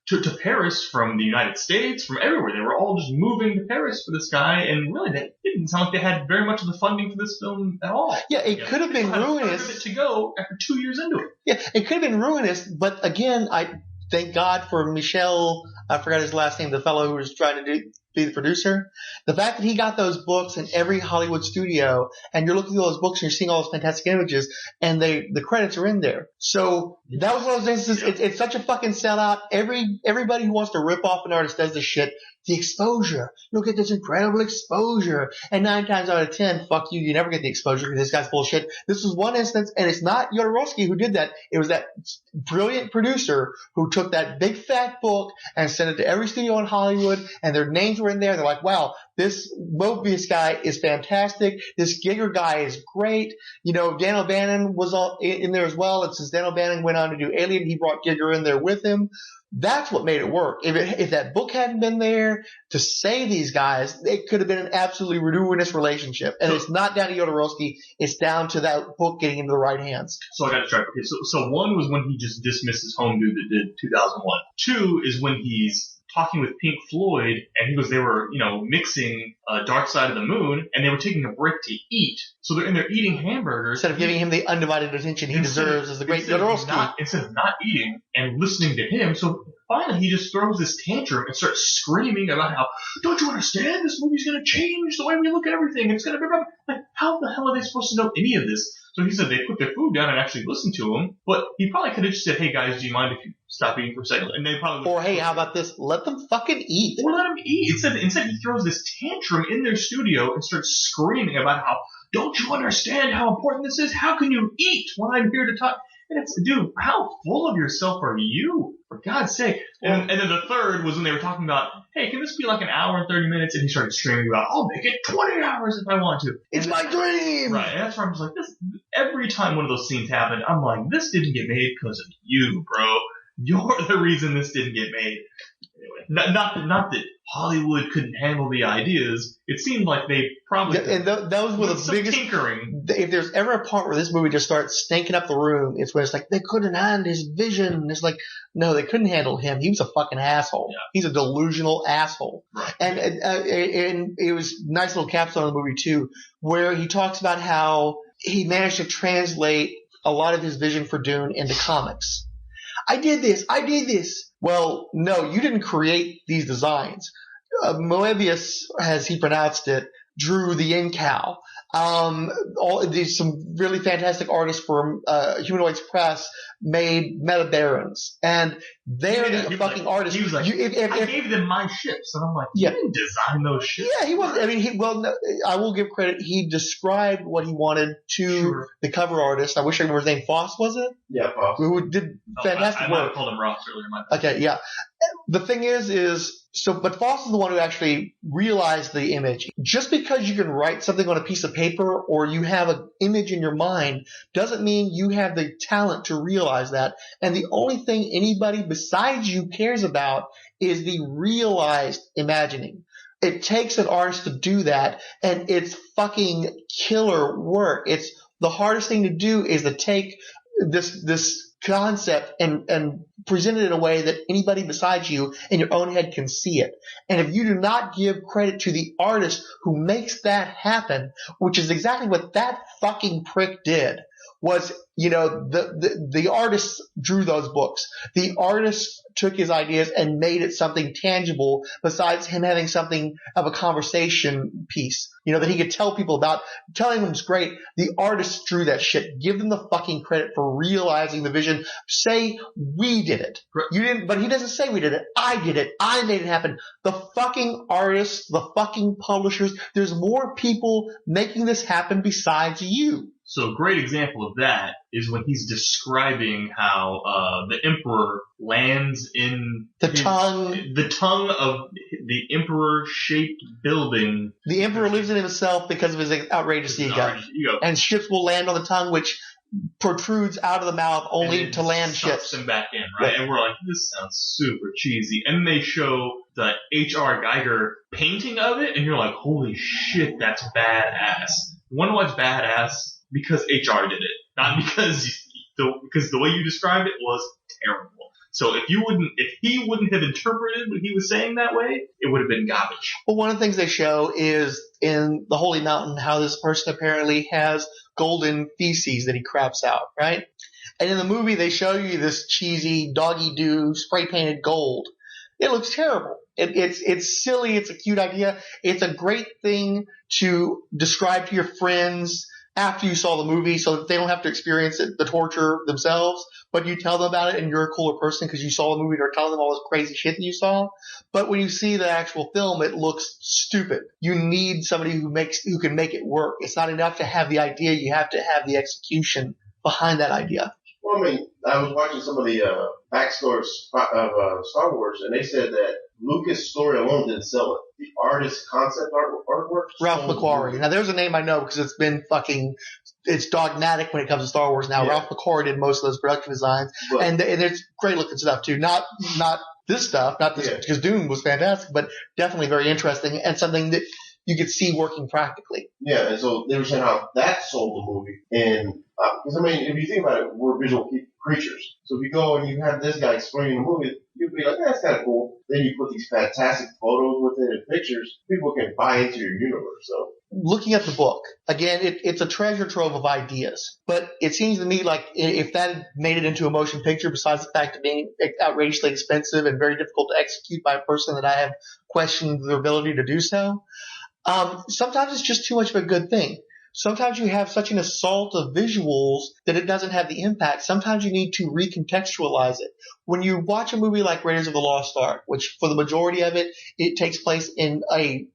to Paris from the United States, from everywhere. They were all just moving to Paris for this guy, and really, they didn't sound like they had very much of the funding for this film at all. Yeah, it could have been ruinous. To go after 2 years into it. Yeah, it could have been ruinous, but again, I thank God for Michel. I forgot his last name, the fellow who was trying to be the producer. The fact that he got those books in every Hollywood studio, and you're looking at those books and you're seeing all those fantastic images, and the credits are in there. So that was one of those instances. It's such a fucking sellout. Everybody who wants to rip off an artist does this shit. The exposure. You'll get this incredible exposure. And 9 times out of 10, fuck you, you never get the exposure because this guy's bullshit. This was one instance, and it's not Jodorowsky who did that. It was that brilliant producer who took that big fat book and sent it to every studio in Hollywood, and their names were in there. They're like, wow, this Mobius guy is fantastic. This Giger guy is great. Dan O'Bannon was all in there as well. It says Dan O'Bannon went on to do Alien. He brought Giger in there with him. That's what made it work. If that book hadn't been there to save these guys, it could have been an absolutely ruinous relationship. And it's not down to Jodorowsky. It's down to that book getting into the right hands. So I got to track. Okay, so one was when he just dismissed his home dude that did 2001. Two is when he's talking with Pink Floyd, and they were, mixing Dark Side of the Moon, and they were taking a break to eat. So they're in there eating hamburgers. Instead of giving him the undivided attention he deserves as the great Jodorowsky. Instead of not eating and listening to him, so finally he just throws this tantrum and starts screaming about how, don't you understand? This movie's going to change the way we look at everything. It's going to be like, how the hell are they supposed to know any of this? So he said they put their food down and actually listened to him, but he probably could have just said, hey guys, do you mind if you stop eating for a second? And they probably Or hey, how about this? Let them fucking eat. Or let them eat. Instead he throws this tantrum in their studio and starts screaming about how, don't you understand how important this is? How can you eat when I'm here to talk? And it's, dude, how full of yourself are you? For God's sake. And then the third was when they were talking about, hey, can this be like an hour and 30 minutes? And he started screaming about, I'll make it 20 hours if I want to. It's my dream! Right. And that's where I was like, every time one of those scenes happened, I'm like, this didn't get made because of you, bro. You're the reason this didn't get made. Anyway, not that Hollywood couldn't handle the ideas. It seemed like they probably and those were the biggest tinkering. If there's ever a part where this movie just starts stinking up the room, it's when it's like they couldn't handle his vision. It's like, no, they couldn't handle him. He was a fucking asshole. Yeah. He's a delusional asshole. Right. And it was a nice little capstone of the movie too, where he talks about how he managed to translate a lot of his vision for Dune into comics. I did this. Well, no, you didn't create these designs. Moebius, as he pronounced it, drew the Incal. Some really fantastic artists from Humanoids Press made Meta Barons, and they're the fucking artists. He was like, I gave them my ships, and I'm like, you didn't design those ships. Yeah, he was. I mean, I will give credit. He described what he wanted to the cover artist. I wish I remember his name. Foss, was it? Yeah, Foss. Who did fantastic I work. might have called him Ross earlier. Okay, yeah. The thing is but Foss is the one who actually realized the image. Just because you can write something on a piece of paper or you have an image in your mind doesn't mean you have the talent to realize that. And the only thing anybody besides you cares about is the realized imagining. It takes an artist to do that, and it's fucking killer work. It's the hardest thing to do is to take this concept and present it in a way that anybody besides you in your own head can see it. And if you do not give credit to the artist who makes that happen, which is exactly what that fucking prick did, was, the artists drew those books. The artists took his ideas and made it something tangible besides him having something of a conversation piece, that he could tell people about. Telling them was great. The artists drew that shit. Give them the fucking credit for realizing the vision. Say, we did it. You didn't, but he doesn't say we did it. I did it. I made it happen. The fucking artists, the fucking publishers, there's more people making this happen besides you. So a great example of that is when he's describing how the emperor lands in the tongue of the emperor-shaped building. The emperor lives in himself because of his outrageous ego. And ships will land on the tongue, which protrudes out of the mouth only to land ships. Them back in, right? And we're like, this sounds super cheesy. And they show the H.R. Geiger painting of it, and you're like, holy shit, that's badass. Wonder why it's badass? Because HR did it, not because the way you described it was terrible. So if he wouldn't have interpreted what he was saying that way, it would have been garbage. Well, one of the things they show is in the Holy Mountain how this person apparently has golden feces that he craps out, right? And in the movie they show you this cheesy doggy-doo spray painted gold. It looks terrible. It's silly. It's a cute idea. It's a great thing to describe to your friends after you saw the movie so that they don't have to experience the torture themselves, but you tell them about it and you're a cooler person because you saw the movie or telling them all this crazy shit that you saw. But when you see the actual film, it looks stupid. You need somebody who can make it work. It's not enough to have the idea. You have to have the execution behind that idea. Well, I mean, I was watching some of the backstories of Star Wars, and they said that Lucas' story alone didn't sell it. The artist concept artwork. Ralph McQuarrie. Now, there's a name I know because it's been fucking it's dogmatic when it comes to Star Wars now. Ralph McQuarrie did most of those production designs, and it's great looking stuff too. Not this stuff, not this, because Dune was fantastic, but definitely very interesting and something that you could see working practically. Yeah, and so they were saying how that sold the movie, and because if you think about it, we're visual creatures. So if you go and you have this guy explaining the movie, you'd be like, that's kind of cool. Then you put these fantastic photos with it and pictures, people can buy into your universe. So looking at the book, again, it's a treasure trove of ideas. But it seems to me like if that had made it into a motion picture, besides the fact of being outrageously expensive and very difficult to execute by a person that I have questioned their ability to do so, sometimes it's just too much of a good thing. Sometimes you have such an assault of visuals that it doesn't have the impact. Sometimes you need to recontextualize it. When you watch a movie like Raiders of the Lost Ark, which for the majority of it, it takes place in a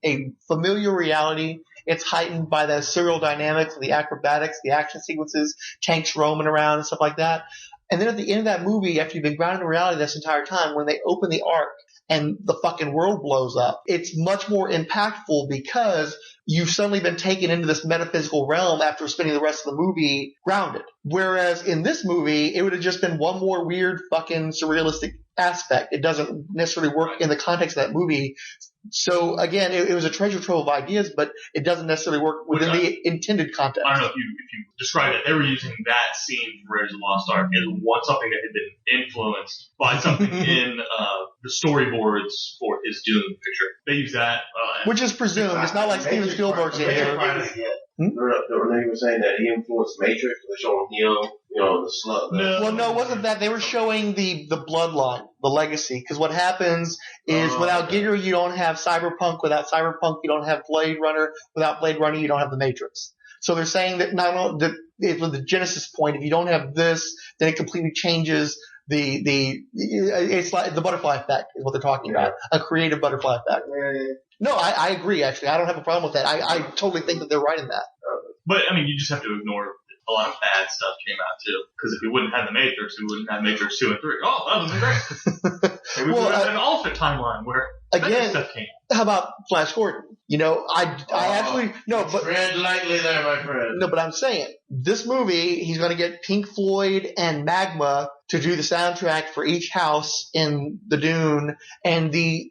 familiar reality. It's heightened by the surreal dynamics, the acrobatics, the action sequences, tanks roaming around and stuff like that. And then at the end of that movie, after you've been grounded in reality this entire time, when they open the Ark and the fucking world blows up, it's much more impactful because you've suddenly been taken into this metaphysical realm after spending the rest of the movie grounded. Whereas in this movie, it would have just been one more weird fucking surrealistic aspect. It doesn't necessarily work in the context of that movie. So again, it was a treasure trove of ideas, but it doesn't necessarily work within the intended context. I don't know if you describe it. They were using that scene from Raiders of the Lost Ark as something that had been influenced by something in the storyboards for his Dune picture. They use that, which is presumed. It's not like Steven Spielberg's in here. They were saying that he influenced Matrix. They're showing Neo, the slug. Well, no, it wasn't that. They were showing the bloodline, the legacy. Because what happens is without Giger, you don't have Cyberpunk. Without Cyberpunk, you don't have Blade Runner. Without Blade Runner, you don't have the Matrix. So they're saying that not only with the Genesis point, if you don't have this, then it completely changes it's like the butterfly effect is what they're talking about. A creative butterfly effect. No, I agree, actually. I don't have a problem with that. I totally think that they're right in that. But, I mean, you just have to ignore a lot of bad stuff came out, too. Because if we wouldn't have the Matrix, we wouldn't have Matrix 2 and 3. Oh, that would be great. We would have an alternate timeline where better stuff came. How about Flash Gordon? Tread lightly there, my friend. No, but I'm saying, this movie, he's going to get Pink Floyd and Magma to do the soundtrack for each house in the Dune, and the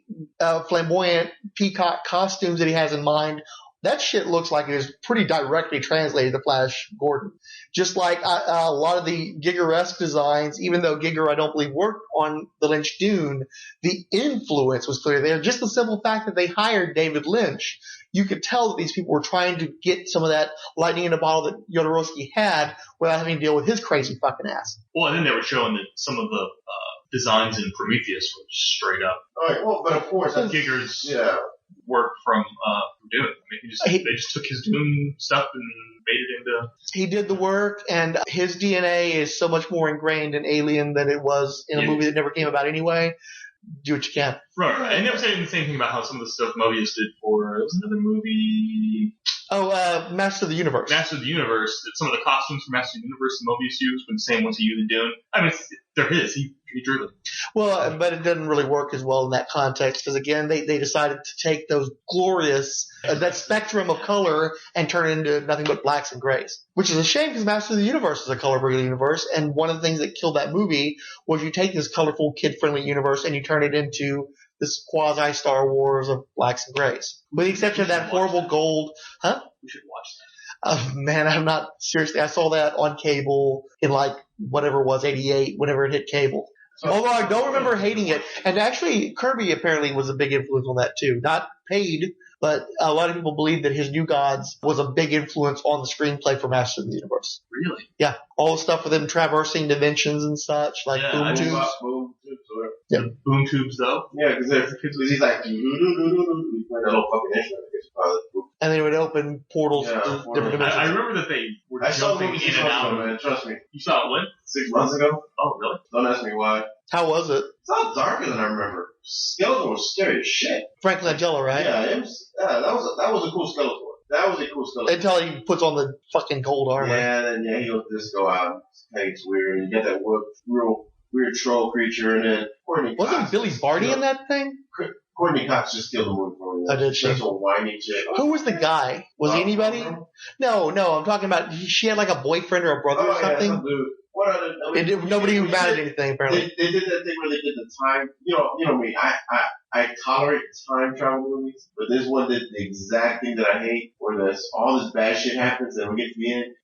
flamboyant peacock costumes that he has in mind. That shit looks like it is pretty directly translated to Flash Gordon. Just like a lot of the Giger-esque designs, even though Giger, I don't believe, worked on the Lynch Dune, the influence was clear there. Just the simple fact that they hired David Lynch, you could tell that these people were trying to get some of that lightning in a bottle that Jodorowsky had without having to deal with his crazy fucking ass. Well, and then they were showing that some of the designs in Prometheus were straight up. All right, well, but of course, that's Giger's work from Dune. I mean, they just took his Dune stuff and made it into. He did the work, and his DNA is so much more ingrained in Alien than it was in a movie that never came about anyway. Do what you can. Right. And they were saying the same thing about how some of the stuff Mobius did for, it was another movie. Master of the Universe. Master of the Universe. Some of the costumes from Master of the Universe Mobius used were the same ones he used in Dune. I mean, they're his. He drew them. Well, but it didn't really work as well in that context because, again, they decided to take those glorious, that spectrum of color and turn it into nothing but blacks and grays. Which is a shame because Master of the Universe is a color-free universe, and one of the things that killed that movie was you take this colorful, kid-friendly universe and you turn it into this quasi-Star Wars of blacks and grays. With the exception of that horrible gold. Huh? We should watch that. Oh, man, I'm not seriously. I saw that on cable in whatever it was, 88, whenever it hit cable. Although I don't remember hating it. And actually, Kirby apparently was a big influence on that too. Not paid, but a lot of people believe that his New Gods was a big influence on the screenplay for Master of the Universe. Really? Yeah. All the stuff with them traversing dimensions and such, like boom tubes. Yeah. Boom tubes, though? Yeah, because he's like, he played that little fucking instrument. And they would open portals to different dimensions. I remember that they were jumping in and out. Man, trust me. You saw it when? 6 months ago. Oh, really? Don't ask me why. How was it? It's a lot darker than I remember. Skeletor was scary as shit. Frank Langella, right? Yeah, that was a cool Skeletor. That was a cool Skeletor. Until he puts on the fucking gold armor. Yeah, and then he'll just go out. It's weird. And you get that real weird troll creature, and then wasn't Billy Barty in that thing? Courtney Cox just killed the movie for me. Oh, did she? Such a whiny chick. Who was the guy? Was he anybody? No, I'm talking about. She had like a boyfriend or a brother or something. Yeah, some dude. What other? Nobody who mattered anything apparently. They did that thing where they did the time. You know me. I tolerate time travel movies, but this one did the exact thing that I hate, where all this bad shit happens, and we get to the end,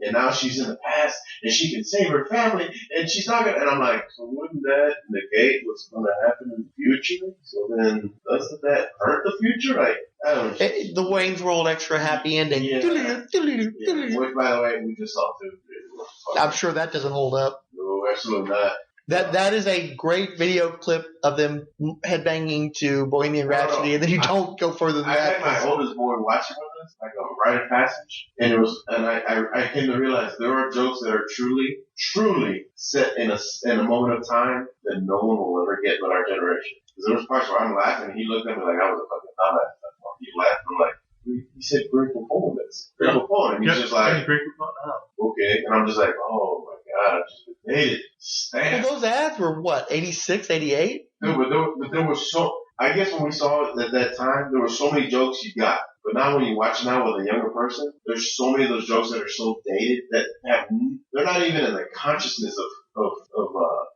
and now she's in the past, and she can save her family, and she's not gonna. And I'm like, so wouldn't that negate what's going to happen in the future? So then, doesn't that hurt the future? Like, I don't know. The Wayne's World extra happy ending. Yeah. Which, by the way, we just saw too. I'm sure that doesn't hold up. No, absolutely not. That is a great video clip of them headbanging to Bohemian Rhapsody, and then you don't go further than that. I had my oldest boy watching with us, like a rite of passage, and I came to realize there are jokes that are truly set in a moment of time that no one will ever get but our generation. Because there was parts where I'm laughing, and he looked at me like I was a fucking dumbass. He laughed, and I'm like, he said grateful performance. Grateful performance. And he's just like, okay. And I'm just like, oh my God, I just hated it. Well, those ads were what, 86, 88? No, but there was I guess when we saw it at that time, there were so many jokes you got. But now when you watch now with a younger person, there's so many of those jokes that are so dated that they're not even in the consciousness of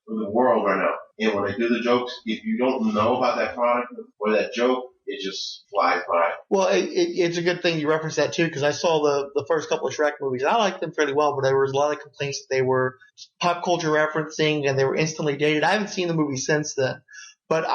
the world right now. And when they do the jokes, if you don't know about that product or that joke, it just flies by. Well, it's a good thing you referenced that too, because I saw the first couple of Shrek movies. I liked them fairly well, but there was a lot of complaints that they were pop culture referencing and they were instantly dated. I haven't seen the movie since then. But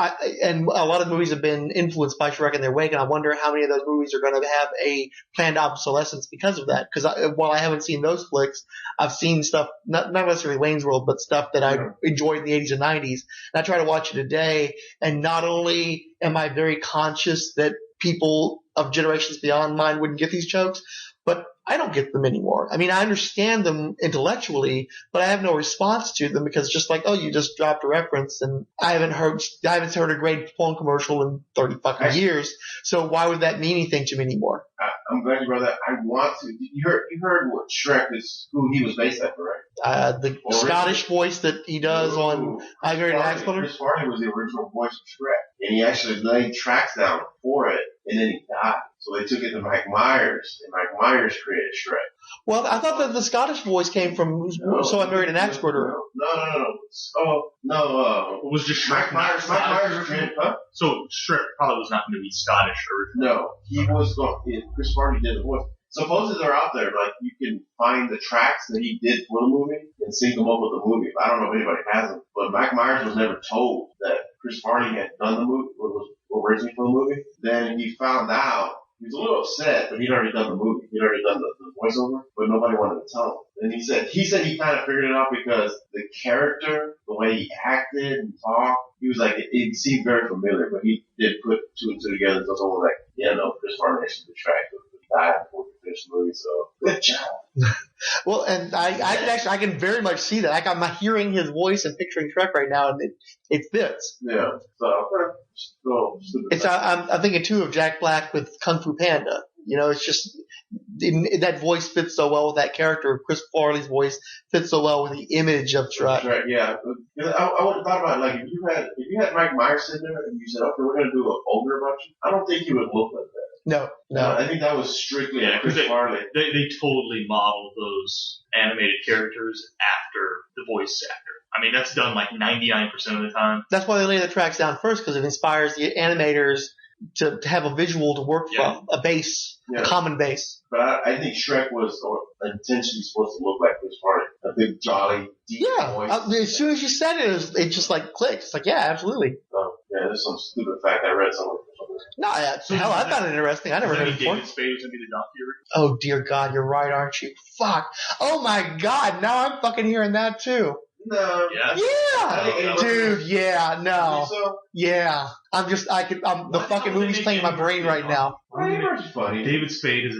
and a lot of movies have been influenced by Shrek in their wake, and I wonder how many of those movies are going to have a planned obsolescence because of that. Because while I haven't seen those flicks, I've seen stuff, not necessarily Wayne's World, but stuff that I enjoyed in the 80s and 90s. And I try to watch it today, and not only am I very conscious that people of generations beyond mine wouldn't get these jokes, but I don't get them anymore. I mean, I understand them intellectually, but I have no response to them because just like, oh, you just dropped a reference, and I haven't heard a great phone commercial in 30 fucking years. So why would that mean anything to me anymore? I'm glad you brought that. I want to. You heard what Shrek is, who he was based after, right? The Scottish voice that he does on I Married an Axe Murderer. Chris Farley was the original voice of Shrek, and he actually laid tracks down for it, and then he died. So they took it to Mike Myers, and Mike Myers created Shrek. Well, I thought that the Scottish voice came from So I Married an Axe Murderer. No. Oh, no. It was just Mike Myers. So Shrek probably was not going to be Scottish originally. No, he was going. Chris Farley did the voice. Supposedly they're out there, like you can find the tracks that he did for the movie and sync them up with the movie. I don't know if anybody has them, but Mike Myers was never told that Chris Farley had done the movie, was originally for the movie. Then he found out. He was a little upset, but he'd already done the movie. He'd already done the voiceover, but nobody wanted to tell him. And he said he kind of figured it out because the character, the way he acted and talked, he was like, it seemed very familiar, but he did put two and two together. So someone was like, yeah, no, Chris Farley actually did track. He died before he finished the movie, so good job. Well, and I can very much see that. Like, I'm hearing his voice and picturing Shrek right now, and it fits. Yeah. So, I'm thinking too of Jack Black with Kung Fu Panda. You know, it's just that voice fits so well with that character. Chris Farley's voice fits so well with the image of Shrek. Right, yeah. I would have thought about it, like if you had Mike Myers sitting there and you said, okay, we're going to do an ogre about you, I don't think he would look like that. No. I think that was strictly Chris Farley. They totally modeled those animated characters after the voice actor. I mean, that's done like 99% of the time. That's why they lay the tracks down first, because it inspires the animators to have a visual to work from, a base, a common base. But I think Shrek was intentionally supposed to look like Chris Farley. A big, jolly, deep voice. As soon as you said it, it just like clicked. It's like, yeah, absolutely. Oh, yeah, there's some stupid fact I read somewhere. No, hell, I found it interesting. I never heard it before. David Spade was going to be the donkey. Oh, dear God, you're right, aren't you? Fuck. Oh, my God, now I'm fucking hearing that, too. No. Yeah. Dude, yeah, no. So? Yeah. The fucking movie's playing in my brain right now. Funny. David Spade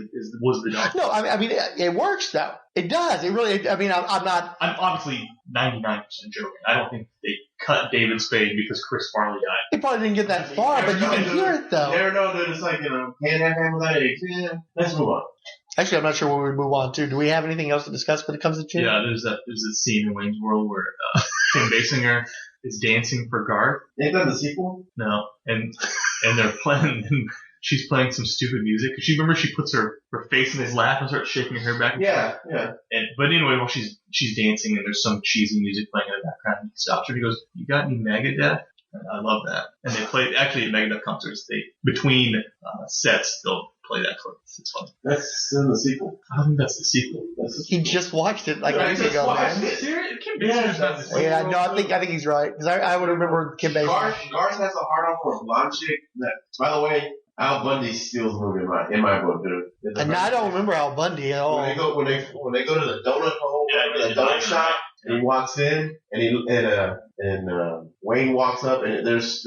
was the donkey. No, I mean, it works, though. It does. It really, I mean, I'm not. I'm obviously 99% joking. I don't think they cut David Spade because Chris Farley died. He probably didn't get that far, but you can hear it, though. Never know that it's like, can't have ham without eggs. Yeah. Let's move on. Actually, I'm not sure what we move on to. Do we have anything else to discuss when it comes to June? Yeah, there's a scene in Wayne's World where Kim Basinger is dancing for Garth. Ain't that the sequel? No, and they're playing, and she's playing some stupid music. Cause she puts her face in his lap and starts shaking her hair back and forth. Yeah. But anyway, while she's dancing and there's some cheesy music playing in the background, he stops her and he goes, "You got any Megadeth?" And I love that. And they play, actually at Megadeth concerts, between sets, they'll play that clip. It's funny. That's in the sequel. I don't think that's the sequel. He just watched it like a week ago, man. Kim Basinger's not the sequel. Yeah, no, I think he's right. Because I would remember Kim Basinger. Garth has a hard on for a blonde chick. By the way, Al Bundy steals the movie in my book, dude. And I don't remember Al Bundy at all. When they go to the donut hole, the donut shop, and he walks in, and Wayne walks up, and he's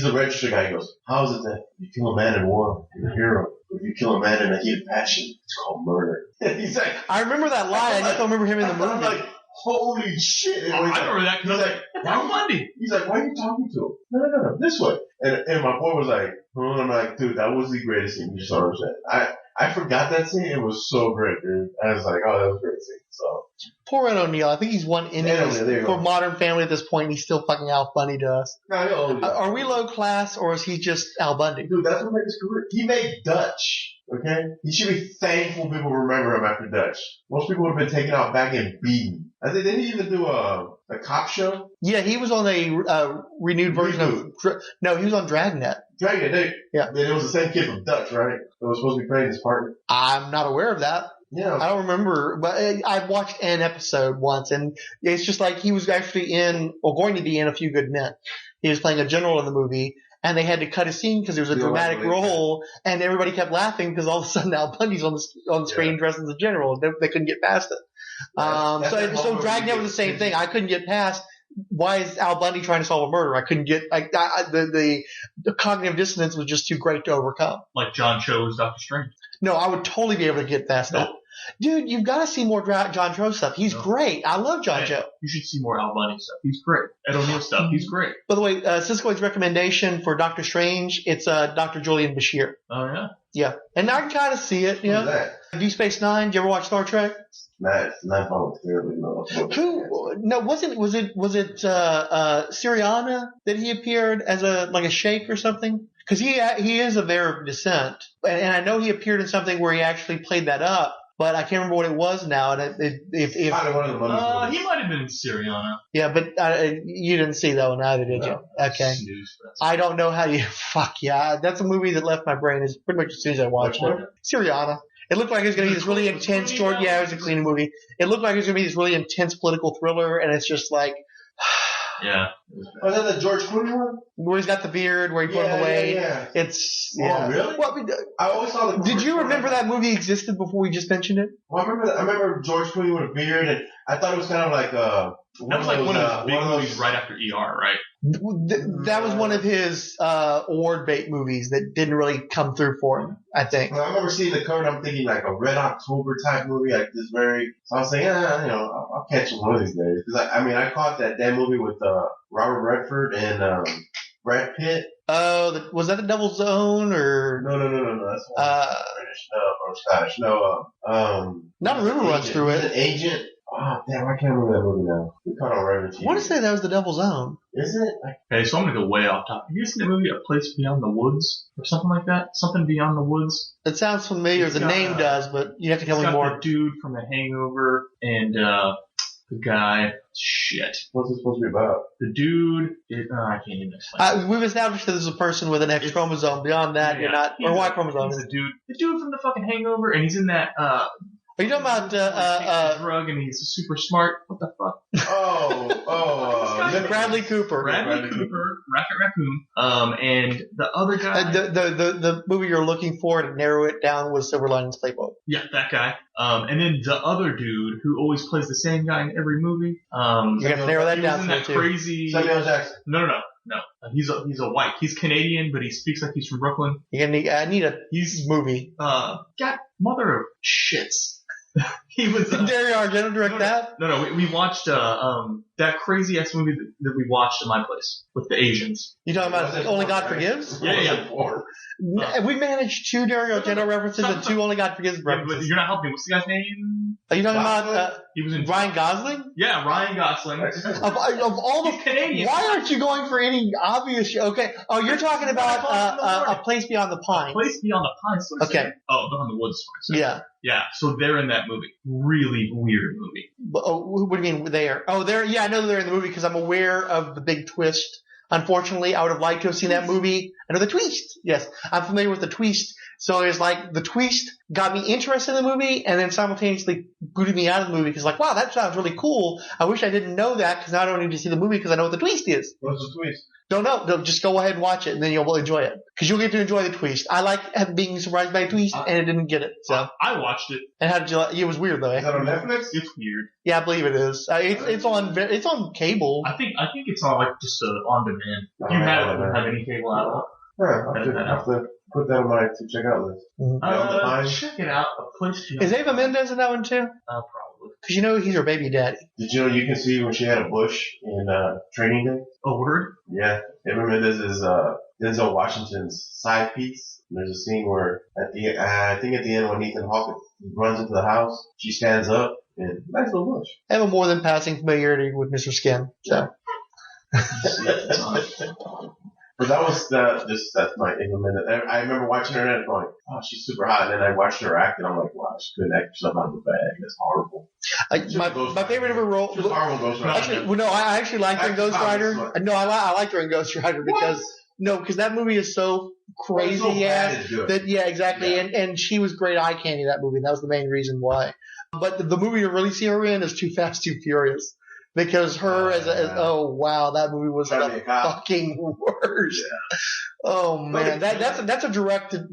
the register guy. He goes, "How is it that you kill a man in war, you're a hero? If you kill a man in a heat of passion, it's called murder." He's like, I remember that line. I just don't remember him in the movie. I'm like, holy shit! I remember that because I was like, Al Bundy. He's like, "Why are you talking to him?" No, this way. And my boy was like, and I'm like, dude, that was the greatest scene. You just don't understand. I forgot that scene. It was so great, dude. I was like, oh, that was a great scene. So poor Ed O'Neill. I think he's won Emmys for Modern Family at this point. He's still fucking Al Bundy to us. Are we low class or is he just Al Bundy? Dude, that's what made his career. He made Dutch. Okay, he should be thankful people remember him after Dutch. Most people would have been taken out back and beaten. I think didn't he even do a cop show? Yeah, he was on a renewed version of. No, he was on Dragnet. Dragnet, yeah. It was the same kid from Dutch, right? That was supposed to be playing his partner. I'm not aware of that. Yeah, I don't remember, but I watched an episode once, and it's just like he was actually going to be in A Few Good Men. He was playing a general in the movie. And they had to cut a scene because it was a dramatic role, and everybody kept laughing because all of a sudden Al Bundy's on the screen dressed as a general. They couldn't get past it. So Dragnet was the same thing. I couldn't get past. Why is Al Bundy trying to solve a murder? I couldn't get the cognitive dissonance was just too great to overcome. Like John Cho's Doctor Strange. No, I would totally be able to get past that. Dude, you've got to see more John Cho stuff. He's great. I love John Cho. You should see more Al Bundy stuff. He's great. Ed O'Neill stuff. He's great. By the way, Siskoid's recommendation for Doctor Strange, it's Dr. Julian Bashir. Oh, yeah? Yeah. And I can kind of see it, you know. That? Deep Space Nine, did you ever watch Star Trek? Not voluntarily, no. Was it Syriana that he appeared as a sheikh or something? Because he is of Arab descent. And I know he appeared in something where he actually played that up. But I can't remember what it was now. And he might have been Syriana. Yeah, but you didn't see that one either, did you? Okay. I don't know how you. Fuck yeah, that's a movie that left my brain as pretty much as soon as I watched it. Syriana. It looked like it was going to be this really intense short. Yeah, it was a clean movie. It looked like it was going to be this really intense political thriller, and it's just like. Yeah. Was that the George Clooney one? Where he's got the beard, where he put him away. Yeah. It's. Oh, really? Well, I always saw the. Did you remember that movie existed before we just mentioned it? Well, I remember George Clooney with a beard, and I thought it was kind of like that was like one of his big movies right after ER, right? That was one of his award bait movies that didn't really come through for him, I think. I remember seeing the cover, and I'm thinking like a Red October type movie, like this very. So I was saying, I'll catch it one of these days. Because I caught that damn movie with Robert Redford and Brad Pitt. Oh, was that The Devil's Own or? No. That's British. No, or Scottish. No. Not River runs through it. An agent. Oh, damn, I can't remember that movie now. We caught it on regular TV. I want to say that was The Devil's Own. Is it? Okay, so I'm going to go way off topic. Have you seen the movie A Place Beyond the Woods? Or something like that? Something Beyond the Woods? It sounds familiar. The name does, but you have to tell me more. The dude from The Hangover and the guy. Shit. What's it supposed to be about? The dude. I can't even explain. We've established that there's a person with an X chromosome. Beyond that, you're not. Or Y chromosome. He's the dude from the fucking Hangover, and he's in that. Are you talking about drug and he's super smart? What the fuck? Bradley Cooper. Bradley Cooper, Rocket Raccoon. And the other guy. The movie you're looking for to narrow it down was Silver Linings Playbook. Yeah, that guy. And then the other dude who always plays the same guy in every movie. You're gonna narrow that down. He was in that crazy. Samuel Jackson. No. He's a white. He's Canadian, but he speaks like he's from Brooklyn. I need a movie. God, mother of shits. He was. Did Dario Argento direct that? No. We watched that crazy ass movie that we watched at my place with the Asians. You talking about Only God Forgives? Yeah. We managed 2 Dario Argento references and 2 Only God Forgives references. But you're not helping. What's the guy's name? Are you talking about he was in Ryan Gosling? Yeah, Ryan Gosling. Of all the Canadian. Why aren't you going for any obvious? Okay. Oh, you're talking about A Place Beyond the Pines. A Place Beyond the Pines. Okay. Oh, Beyond the Woods. Sorry. Yeah. Yeah. So they're in that movie. Really weird movie. What do you mean there? Oh, they're. Yeah, I know they're in the movie because I'm aware of the big twist. Unfortunately, I would have liked to have seen that movie. I know the twist. Yes, I'm familiar with the twist. So it's like the twist got me interested in the movie and then simultaneously booted me out of the movie because like, wow, that sounds really cool. I wish I didn't know that because now I don't need to see the movie because I know what the twist is. What's the twist? Don't know. No, just go ahead and watch it and then you'll enjoy it because you'll get to enjoy the twist. I like being surprised by a twist and I didn't get it. So I watched it. And how did you like it? It was weird though. Is that on Netflix? It's weird. Yeah, I believe it is. It's on cable. I think it's on like just on demand. Do you have any cable at all? Yeah, I have to put that on my to check out list. Check it out. A Place Beyond. Is Ava Mendes in that one too? Probably. Because he's her baby daddy. Did you know you can see when she had a bush in Training Day? A word? Yeah. Ava Mendes is Denzel Washington's side piece. There's a scene where I think at the end when Ethan Hawke runs into the house, she stands up and nice little bush. I have a more than passing familiarity with Mr. Skin. So. But that was that's my Ava Mendes. I remember watching her and going, oh, she's super hot. And then I watched her act and I'm like, wow, she couldn't act herself out of the bag. That's horrible. My favorite of her role. I actually liked her in Ghost Rider. No, I liked her in Ghost Rider because that movie is so crazy ass. Yeah, exactly. Yeah. And she was great eye candy in that movie. That was the main reason why. But the movie you really see her in is Too Fast, Too Furious. Because her oh wow, that movie was the fucking worst. Yeah. Oh man, that's a directed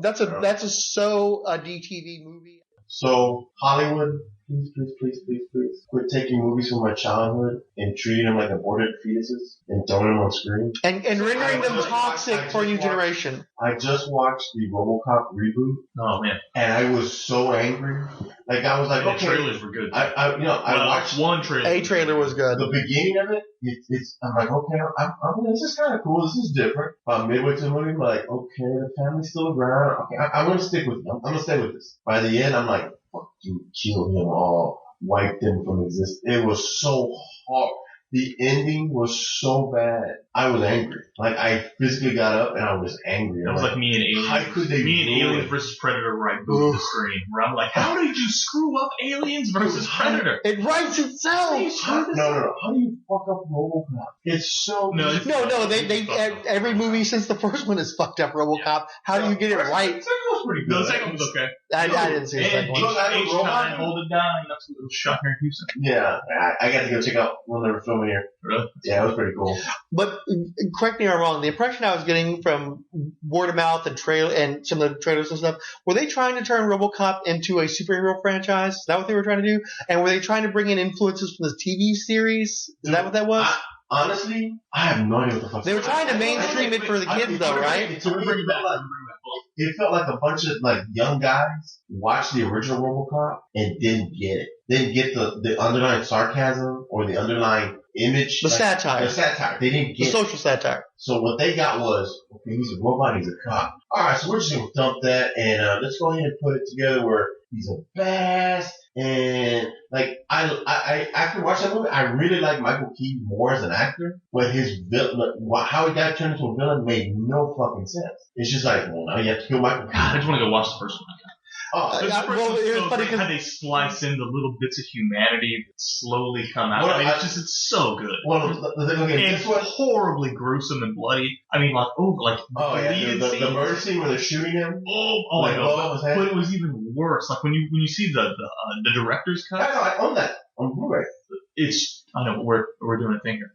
that's a DTV movie. So Hollywood, please, quit taking movies from my childhood and treating them like aborted fetuses and throwing them on screen. And rendering them toxic for a new generation. I just watched the RoboCop reboot. Oh man. And I was so angry. Like I was like, okay. The trailers were good. I watched one trailer. A trailer was good. The beginning of it, I'm like, okay, this is kind of cool. This is different. About midway to the movie, I'm like, okay, the family's still around. Okay, I'm going to stick with it. I'm going to stay with this. By the end, I'm like, fucking kill him all. Wipe them from existence. It was so hard. The ending was so bad. I was angry. Like, I physically got up and I was angry. It was like me and Aliens. How could they Aliens versus Predator where I moved the screen. Where I'm like, how did you screw up Aliens versus Predator? It writes itself. No. How do you fuck up RoboCop? It's so... No, they every movie since the first one is fucked up RoboCop. Yeah. How do you get it right? The second one's pretty good. No, the second one's okay. I didn't see the second one. H9, Hold It Down. That's what was shot here in Houston. Yeah, I got to go check out when they were filming here. Really? Yeah, it was pretty cool. But correct me if I'm wrong. The impression I was getting from word of mouth and some of the trailers and stuff, were they trying to turn RoboCop into a superhero franchise? Is that what they were trying to do? And were they trying to bring in influences from the TV series? Is that what that was? Honestly, I have no idea what the fuck. They were trying to mainstream it for the kids, though, right? It felt like a bunch of young guys watched the original RoboCop and didn't get it. Didn't get the underlying sarcasm or the underlying image. The satire. The satire. They didn't get the social satire. So what they got was, okay, he's a robot, he's a cop. Alright, so we're just gonna dump that and let's go ahead and put it together where he's a badass. And I after watching that movie, I really like Michael Keaton more as an actor, but his how he got turned into a villain made no fucking sense. It's just like, well, now you have to kill Michael Keaton. I just want to go watch the first one again. It was funny because how they splice in the little bits of humanity that slowly come out. Well, it's so good. Well, it's horribly gruesome and bloody. I mean, the murder scene where they're shooting him. Oh my god! But it was even worse. Like when you see the director's cut. I own that on Blu-ray. I know we're doing a thing here.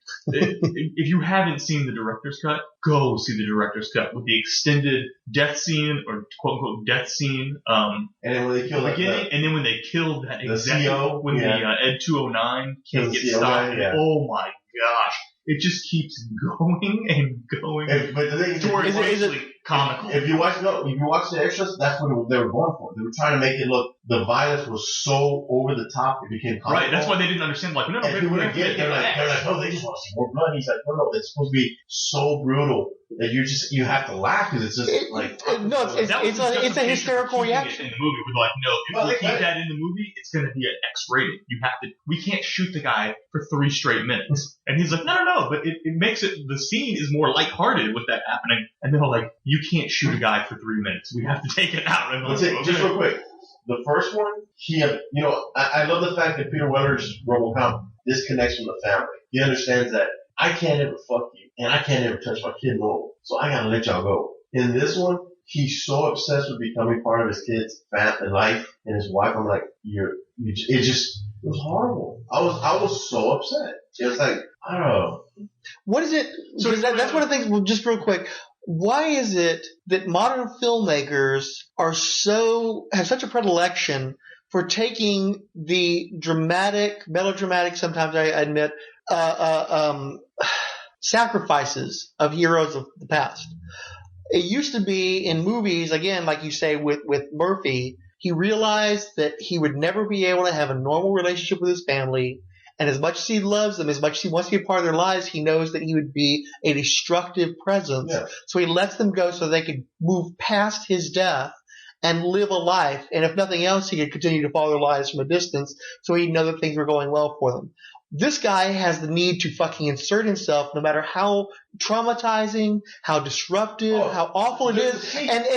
If you haven't seen the director's cut, go see the director's cut with the extended death scene or quote unquote death scene. And then when they killed and then when they killed that CO, when the Ed 209 can't get stopped. Yeah. Oh my gosh. It just keeps going and going. But the thing comical. If you watch the extras, that's what they were going for. They were trying to make it look, the violence was so over the top, it became comical. Right, that's why they didn't understand. Like, no, and people didn't get it. They're like, oh, they just want to see more blood. He's like, no, it's supposed to be so brutal that you have to laugh because it's just it's a hysterical reaction in the movie. We're like, no, if we keep that in the movie, it's going to be an X rated. We can't shoot the guy for 3 straight minutes. And he's like, no, but it makes it, the scene is more lighthearted with that happening. And they're like, you can't shoot a guy for 3 minutes. We have to take it out. And just real quick. The first one, I love the fact that Peter Weller's RoboCop disconnects from the family. He understands that I can't ever fuck you, and I can't ever touch my kid normal, so I gotta let y'all go. In this one, he's so obsessed with becoming part of his kid's life and his wife. I'm like, it was horrible. I was so upset. It was like, I don't know. What is it? So that's one of the things. Well, just real quick. Why is it that modern filmmakers have such a predilection for taking the melodramatic, sometimes I admit, sacrifices of heroes of the past? It used to be in movies, again, like you say with Murphy, he realized that he would never be able to have a normal relationship with his family. And as much as he loves them, as much as he wants to be a part of their lives, he knows that he would be a destructive presence. Yeah. So he lets them go so they could move past his death and live a life. And if nothing else, he could continue to follow their lives from a distance so he'd know that things were going well for them. This guy has the need to fucking insert himself no matter how traumatizing, how disruptive, how awful it is.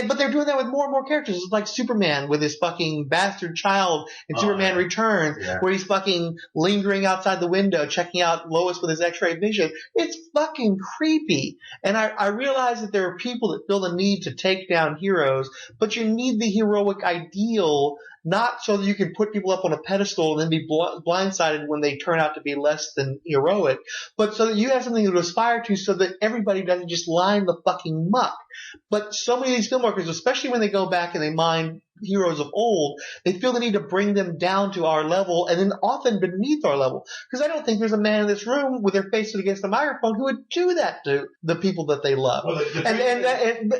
But they're doing that with more and more characters. It's like Superman with his fucking bastard child in Superman Returns, where he's fucking lingering outside the window, checking out Lois with his x-ray vision. It's fucking creepy. And I realize that there are people that feel the need to take down heroes, but you need the heroic ideal, not so that you can put people up on a pedestal and then be blindsided when they turn out to be less than heroic, but so that you have something to aspire to so that everybody doesn't just line the fucking muck. But so many of these filmmakers, especially when they go back and they mine heroes of old, they feel the need to bring them down to our level and then often beneath our level. Because I don't think there's a man in this room with their face against the microphone who would do that to the people that they love. Well,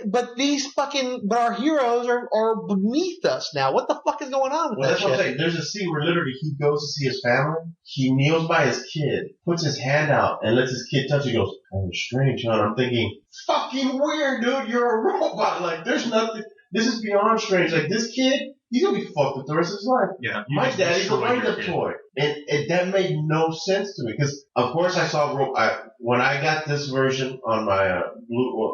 but our heroes are beneath us now. What the fuck is going on with that shit? What I'm saying. There's a scene where literally he goes to see his family. He kneels by his kid, puts his hand out, and lets his kid touch it. He goes, "Oh, strange, huh?" I'm thinking, fucking weird, dude. You're a robot. Like, there's nothing. This is beyond strange. Like, this kid, he's gonna be fucked with the rest of his life. Yeah. My daddy's a wind-up toy. And that made no sense to me. Because, of course, I saw when I got this version on my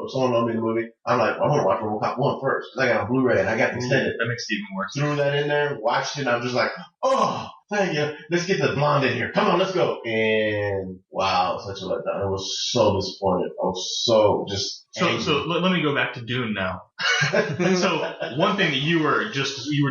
someone loaned me the movie, I'm like, I want to watch RoboCop 1 first. Because I got a Blu-ray and I got the extended. That makes it even worse. Threw that in there, watched it, and I'm just like, oh, thank you. Let's get the blonde in here. Come on, let's go. And wow, such a letdown. I was so disappointed. I was so just angry. So let me go back to Dune now. So one thing that you were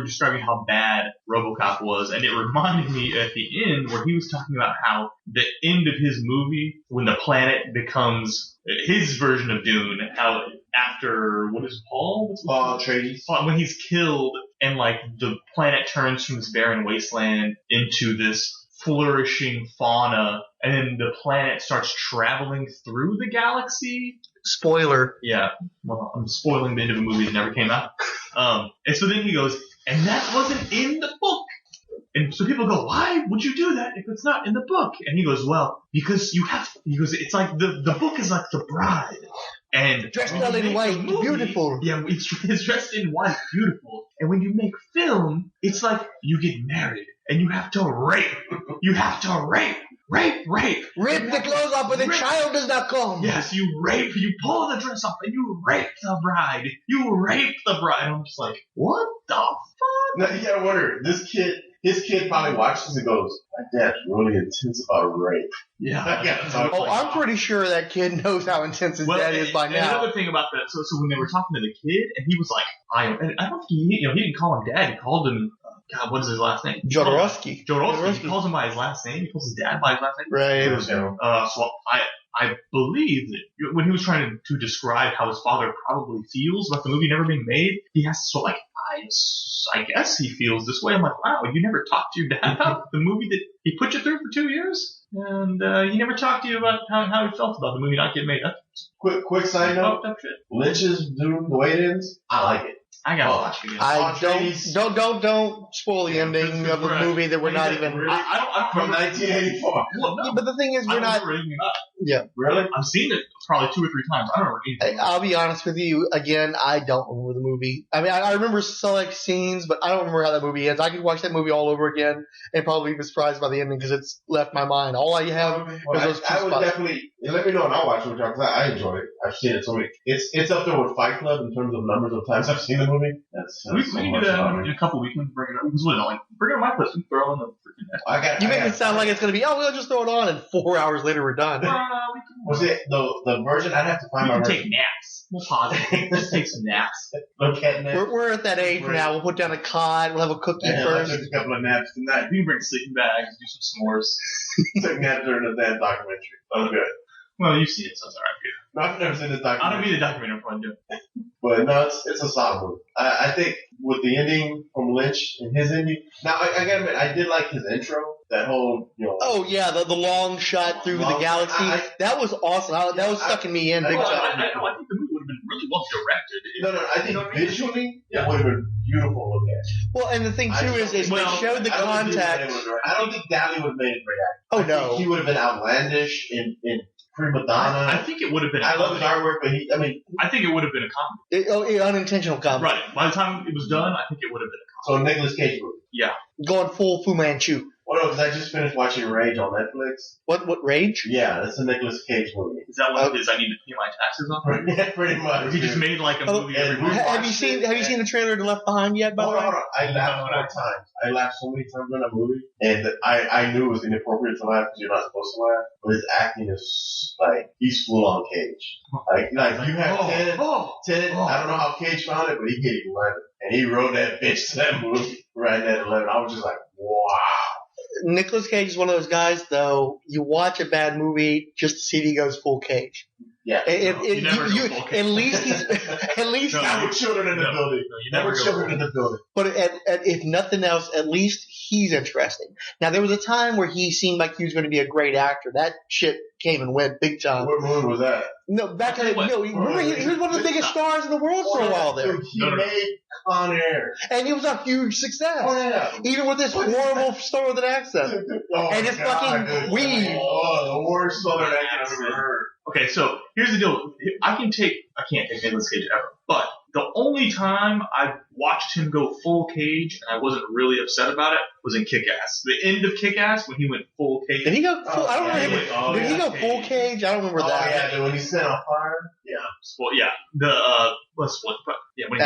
describing how bad RoboCop was, and it reminded me at the end where he was talking about how the end of his movie, when the planet becomes his version of Dune, how after, what is Paul Atreides, when he's killed and like the planet turns from this barren wasteland into this flourishing fauna, and then the planet starts traveling through the galaxy. Spoiler. Yeah. Well, I'm spoiling the end of a movie that never came out. And so then he goes, and that wasn't in the book. And so people go, why would you do that if it's not in the book? And he goes, well, because it's like the book is like the bride. And dressed all in white, beautiful. Yeah, it's dressed in white, beautiful. And when you make film, it's like you get married and you have to rape. You have to rape. Rip the clothes off, but the child does not come. Yes, you pull the dress off, and you rape the bride. I'm just like, what the fuck? Now, you gotta wonder, his kid probably watches and goes, my dad's really intense about rape. Yeah. I'm pretty sure that kid knows how intense his dad is by now. Another thing about that, so when they were talking to the kid, and he was like, I don't think he didn't call him dad, he called him, God, what is his last name? Jodorowsky. He calls him by his last name. He calls his dad by his last name. Right. So I believe that when he was trying to describe how his father probably feels about the movie never being made, he has to I guess he feels this way. I'm like, wow, you never talked to your dad about the movie that he put you through for 2 years? And he never talked to you about how he felt about the movie not getting made. That's Quick side note. fucked up shit. Lynch's Dune, the way it ends, I like it. I gotta watch it again. Don't spoil the ending of the movie that we're not even. I don't From 1984. Well, no. But the thing is, we're not. Yeah. Really? I've seen it probably 2 or 3 times. I don't remember anything. I'll be honest with you. Again, I don't remember the movie. I mean, I remember select scenes, but I don't remember how that movie ends. I could watch that movie all over again and probably be surprised by the ending because it's left my mind. All I have is those two I would spots. definitely let me know and I'll watch it because I enjoy it. I've seen it so many. It's up there with Fight Club in terms of numbers of times I've seen the movie. We can do that in a couple weekends. Bring it up. Bring it on my list and throw in the freaking. You make it sound like it's going to be, we'll just throw it on, and 4 hours later we're done. Was it the version? I'd have to find we my can version. take naps. We'll pause it. Just take some naps. Look at naps. We're at that age now. We'll put down a cot. We'll have a cookie I first. took a couple of naps tonight. We can bring sleeping bags, do some s'mores. Took naps during the damn documentary. That was good. Well, you've seen it, so it's alright for you. No, I've never seen the documentary. I don't mean the documentary for you. But no, it's a solid movie. I think with the ending from Lynch and his ending. Now I gotta admit, I did like his intro. That whole, Oh yeah, the long shot through the galaxy. That was awesome. That was sucking me in big time. I think the movie would have been really well directed. No, I think visually it would have been beautiful to look at. Well, and the thing too is they showed the contact. I don't think Dally would have made a great actor. Oh I no, think he would have been outlandish in prima donna. I think it would have been. I love his artwork, but I think it would have been a comedy. Unintentional comedy. Right. By the time it was done, I think it would have been a comedy. So a Nicolas Cage movie. Yeah. Going full Fu Manchu. Well, no, because I just finished watching Rage on Netflix. What Rage? Yeah, that's a Nicolas Cage movie. Is that what it is? I need to pay my taxes on? Yeah, pretty much. He just made like a movie every week. Have you seen the trailer to Left Behind yet? By the way, I laughed 4 times. I laughed so many times during that movie, and I knew it was inappropriate to laugh because you're not supposed to laugh. But his acting is like he's full on Cage. Like you have 10. I don't know how Cage found it, but he gave 11, and he wrote that bitch to that movie right at 11. I was just like, wow. Nicolas Cage is one of those guys, though. You watch a bad movie just to see if he goes full Cage. Yeah. At least he's with children in the building. You never children in the building. But if nothing else, at least he's interesting. Now there was a time where he seemed like he was going to be a great actor. That shit came and went big time. What movie was that? No, back in remember he was one of the biggest stars in the world for a while there. He made Con Air, and he was a huge success. Oh yeah. Even with this horrible story with an accent and his fucking weed. Oh, the worst Southern accent I've ever heard. Okay, so here's the deal. I can't take Nicolas Cage ever. But the only time I watched him go full Cage and I wasn't really upset about it was in Kick-Ass. The end of Kick-Ass when he went full Cage. Did he go full? I don't remember. Did he go full Cage? I don't remember that. Yeah, dude, when he set on fire. Yeah. Well, yeah. When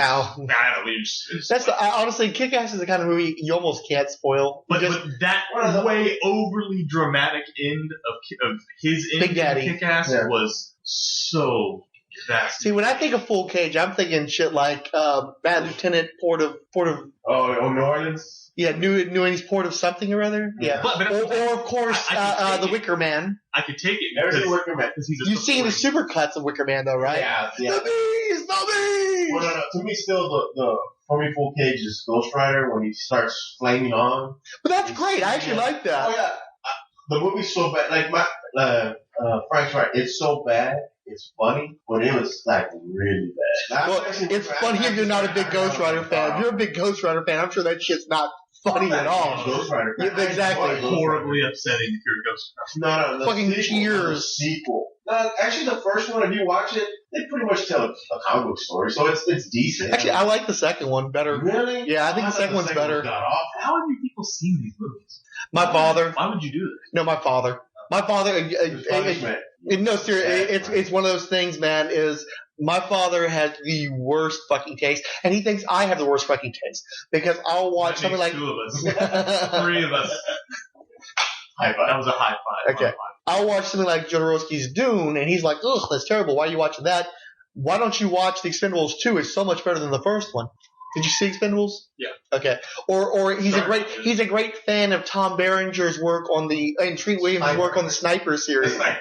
honestly, Kick-Ass is the kind of movie you almost can't spoil. But that way overly dramatic end of his end Big Daddy of Kick-Ass was so vast. See, when I think of full Cage, I'm thinking shit like Bad Lieutenant, Port of New Orleans. Yeah, New Orleans, Port of something or other. Yeah, or of course the Wicker Man. I could take it. There's the Wicker Man. You've seen the supercuts of Wicker Man, though, right? Yeah. The bees. Well, no. To me, still for me, full Cage is Ghost Rider when he starts flaming on. But that's great. I actually like that. Oh yeah, the movie's so bad. Like Frank's right. It's so bad. It's funny, but it was like really bad. Well, it's funny if you're not a big Ghost Rider fan. If you're a big Ghost Rider fan, I'm sure that shit's not funny at all. Ghost Rider. Yeah, exactly. Horribly upsetting if you're a Ghost Rider. No. Fucking cheers. Sequel. No, actually, the first one, if you watch it, they pretty much tell a comic book story, so it's decent. Actually, I like the second one better. Really? Yeah, I think the second one's better. How have you people seen these movies? My father. Why would you do this? No, my father. My father. No, seriously, it's one of those things, man. Is my father has the worst fucking taste, and he thinks I have the worst fucking taste because I'll watch something like 2 of us, 3 of us. High five. That was a high five. Okay. I'll watch something like Jodorowsky's Dune, and he's like, ugh, that's terrible. Why are you watching that? Why don't you watch The Expendables 2? It's so much better than the first one. Did you see Expendables? Yeah. Okay. Or he's a great fan of Tom Berenger's work and Treat Williams' work on the Sniper series. The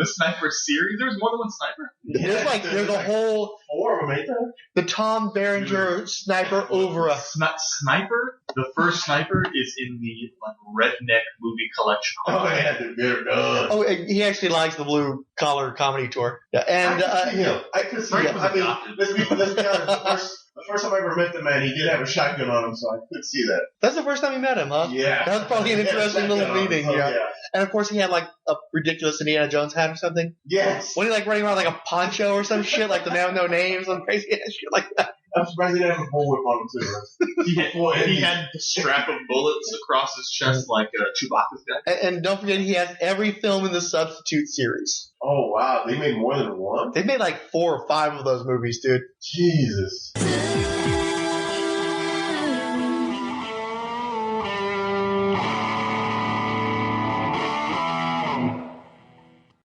Sniper series? There's more than one Sniper? There's a whole 4 of them, ain't there? the Tom Berenger Sniper Overa. Sniper? The first Sniper is in the redneck movie collection. Oh, yeah, they're done. Oh, he actually likes the Blue Collar Comedy Tour. Yeah, and I could see him. I mean, let's be honest. The first time I ever met the man, he did have a shotgun on him, so I could see that. That's the first time you met him, huh? Yeah. That was probably an interesting little meeting. Yeah. And of course, he had like a ridiculous Indiana Jones hat or something. Yes. Wasn't he like running around like a poncho or some shit, like the Man with No Name, some crazy ass shit like that? I'm surprised he didn't have a bullwhip on him too. He had the strap of bullets across his chest like Chewbacca's guy. And don't forget, he has every film in the Substitute series. Oh wow, they made more than one? They made like 4 or 5 of those movies, dude. Jesus.